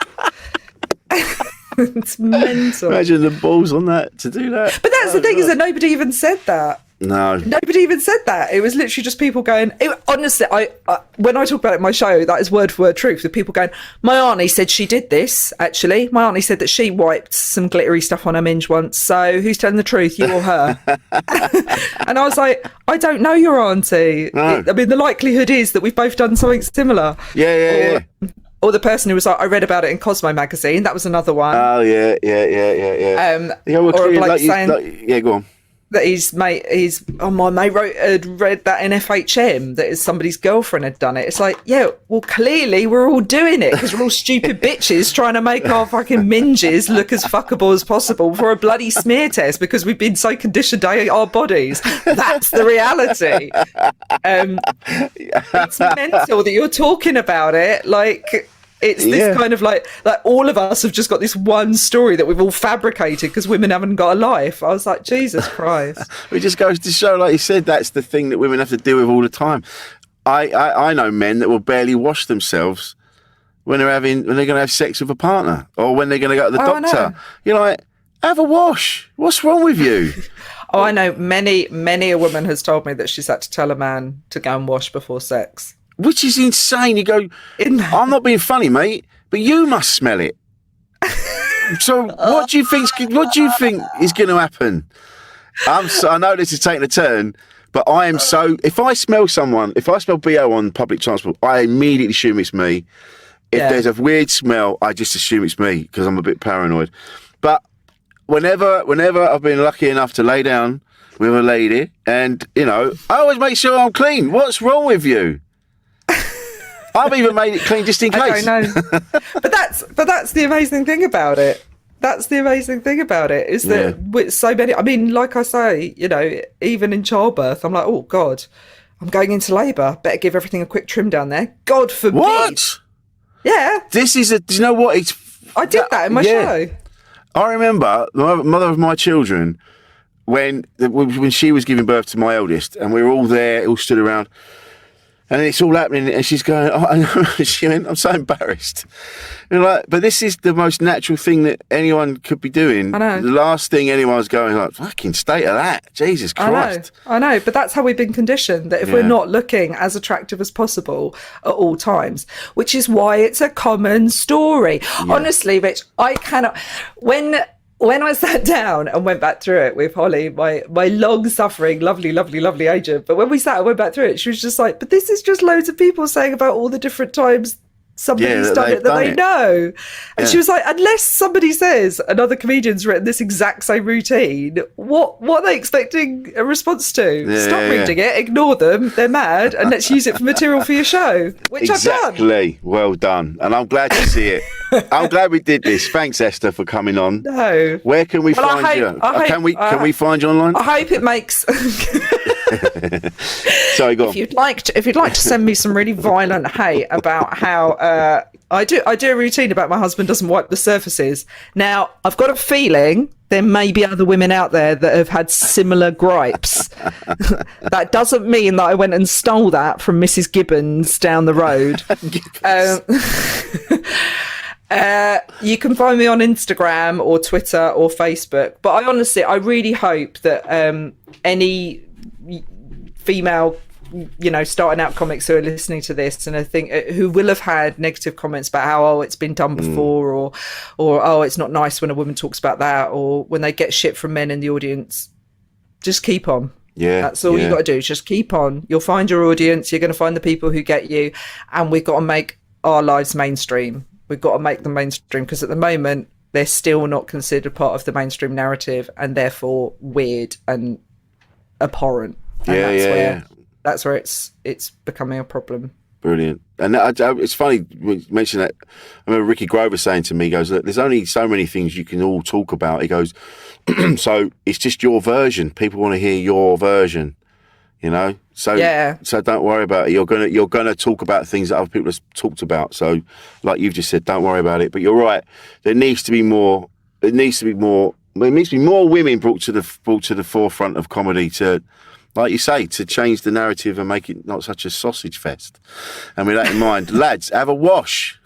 It's mental. Imagine the balls on that to do that. But that's the thing, is that nobody even said that. No. Nobody even said that. It was literally just people going. Honestly, I when I talk about it in my show, that is word for word truth. With people going, my auntie said she did this. Actually, my auntie said that she wiped some glittery stuff on her minge once. So who's telling the truth, you or her? And I was like, I don't know your auntie. No. I mean, the likelihood is that we've both done something similar. Yeah. Or the person who was like, I read about it in Cosmo magazine. That was another one. Oh, yeah. Yeah, well, or clearly, like saying, yeah, go on. that my mate had read that in FHM that somebody's girlfriend had done it. It's like, yeah, well, clearly we're all doing it because we're all stupid bitches trying to make our fucking minges look as fuckable as possible for a bloody smear test because we've been so conditioned to our bodies. That's the reality. It's mental that you're talking about it like it's this kind of like all of us have just got this one story that we've all fabricated because women haven't got a life. I was like, Jesus Christ. It just goes to show, like you said, that's the thing that women have to deal with all the time. I know men that will barely wash themselves when they're going to have sex with a partner or when they're going to go to the doctor. You're like, have a wash. What's wrong with you? Oh, I know. Many a woman has told me that she's had to tell a man to go and wash before sex. Which is insane. You go, I'm not being funny, mate, but you must smell it. So what do you think is going to happen? I know this is taking a turn, but I am so. If I smell BO on public transport, I immediately assume it's me. If there's a weird smell, I just assume it's me because I'm a bit paranoid. But whenever I've been lucky enough to lay down with a lady, and I always make sure I'm clean. What's wrong with you? I've even made it clean just in case. I don't know. but that's the amazing thing about it. That's the amazing thing about it is that with so many. I mean, like I say, even in childbirth, I'm like, oh God, I'm going into labour. Better give everything a quick trim down there. God forbid. What? Yeah. This is do you know what? I did that in my show. I remember the mother of my children when she was giving birth to my eldest, and we were all there, all stood around. And it's all happening, and she's going, she went, I'm so embarrassed. Like, but this is the most natural thing that anyone could be doing. I know. The last thing anyone's going, like, fucking state of that. Jesus Christ. I know, but that's how we've been conditioned, that if we're not looking as attractive as possible at all times, which is why it's a common story. Yeah. Honestly, Rich, I cannot... When I sat down and went back through it with Holly, my long-suffering, lovely agent, but when we sat and went back through it, she was just like, but this is just loads of people saying about all the different times somebody's done it that they know. And she was like, unless somebody says another comedian's written this exact same routine, what are they expecting a response to? Stop reading it, ignore them, they're mad, and let's use it for material for your show, which I've done. Exactly. Well done. And I'm glad to see it. I'm glad we did this. Thanks, Esther, for coming on. No. Where can we find you? Can we find you online? I hope it makes... Sorry, go on. If you'd like to send me some really violent hate about how I do a routine about my husband doesn't wipe the surfaces. Now, I've got a feeling there may be other women out there that have had similar gripes. That doesn't mean that I went and stole that from Mrs. Gibbons down the road. You can find me on Instagram or Twitter or Facebook. But I really hope that any female, starting out comics who are listening to this and I think who will have had negative comments about how it's been done before or oh, it's not nice when a woman talks about that, or when they get shit from men in the audience, just keep on. Yeah, that's all you got to do. Just keep on. You'll find your audience. You're going to find the people who get you, and we've got to make our lives mainstream. We've got to make them mainstream because at the moment they're still not considered part of the mainstream narrative and therefore weird and abhorrent. And that's where it's becoming a problem. Brilliant. And it's funny you mention that. I remember Ricky Grover saying to me, he goes, look, there's only so many things you can all talk about. He goes, so it's just your version. People want to hear your version, So don't worry about it. You're gonna talk about things that other people have talked about. So like you've just said, don't worry about it. But you're right. There needs to be more Well, it needs to be more women brought to the forefront of comedy to, like you say, to change the narrative and make it not such a sausage fest. And with that in mind, lads, have a wash.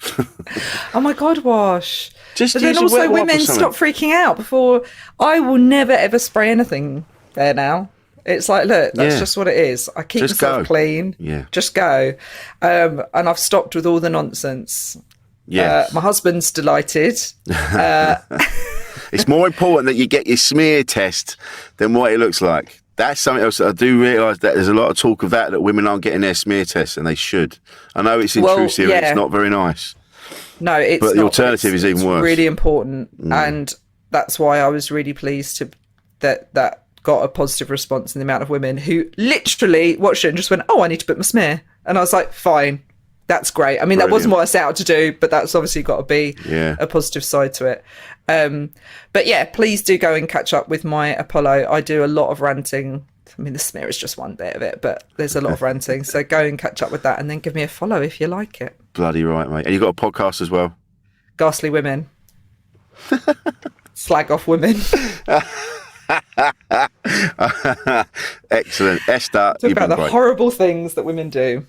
Oh my God, wash. Just but use then a wet also wipe or women something. stop freaking out before. I will never ever spray anything there now. It's like, look, that's Yeah. just what it is. I keep Just myself go. clean. Yeah. Just go. And I've stopped with all the nonsense. Yeah. My husband's delighted. It's more important that you get your smear test than what it looks like. That's something else that I do realise, that there's a lot of talk of that women aren't getting their smear tests, and they should. I know it's intrusive and yeah. it's not very nice. No, it's But the not, alternative is even it's worse. really important. And that's why I was really pleased that got a positive response in the amount of women who literally watched it and just went, oh, I need to book my smear. And I was like, fine. That's great. I mean, that wasn't what I set out to do, but that's obviously got to be a positive side to it. But yeah, please do go and catch up with my Apollo. I do a lot of ranting. I mean, the smear is just one bit of it, but there's a lot of ranting. So go and catch up with that and then give me a follow if you like it. Bloody right, mate. And you've got a podcast as well? Ghastly Women. Slag off women. Excellent. Esther, Talk you've about been the great. horrible things that women do.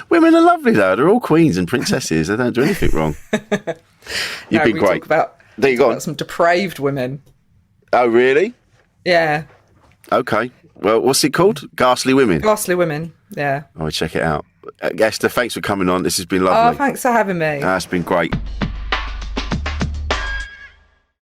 Women are lovely, though. They're all queens and princesses. They don't do anything wrong. You've been we great. Talk about, There you go. about some depraved women. Oh, really? Yeah. Okay. Well, what's it called? Ghastly Women. Ghastly Women. Yeah. I'll check it out. Esther, thanks for coming on. This has been Oh, lovely. thanks for having me. It's been great.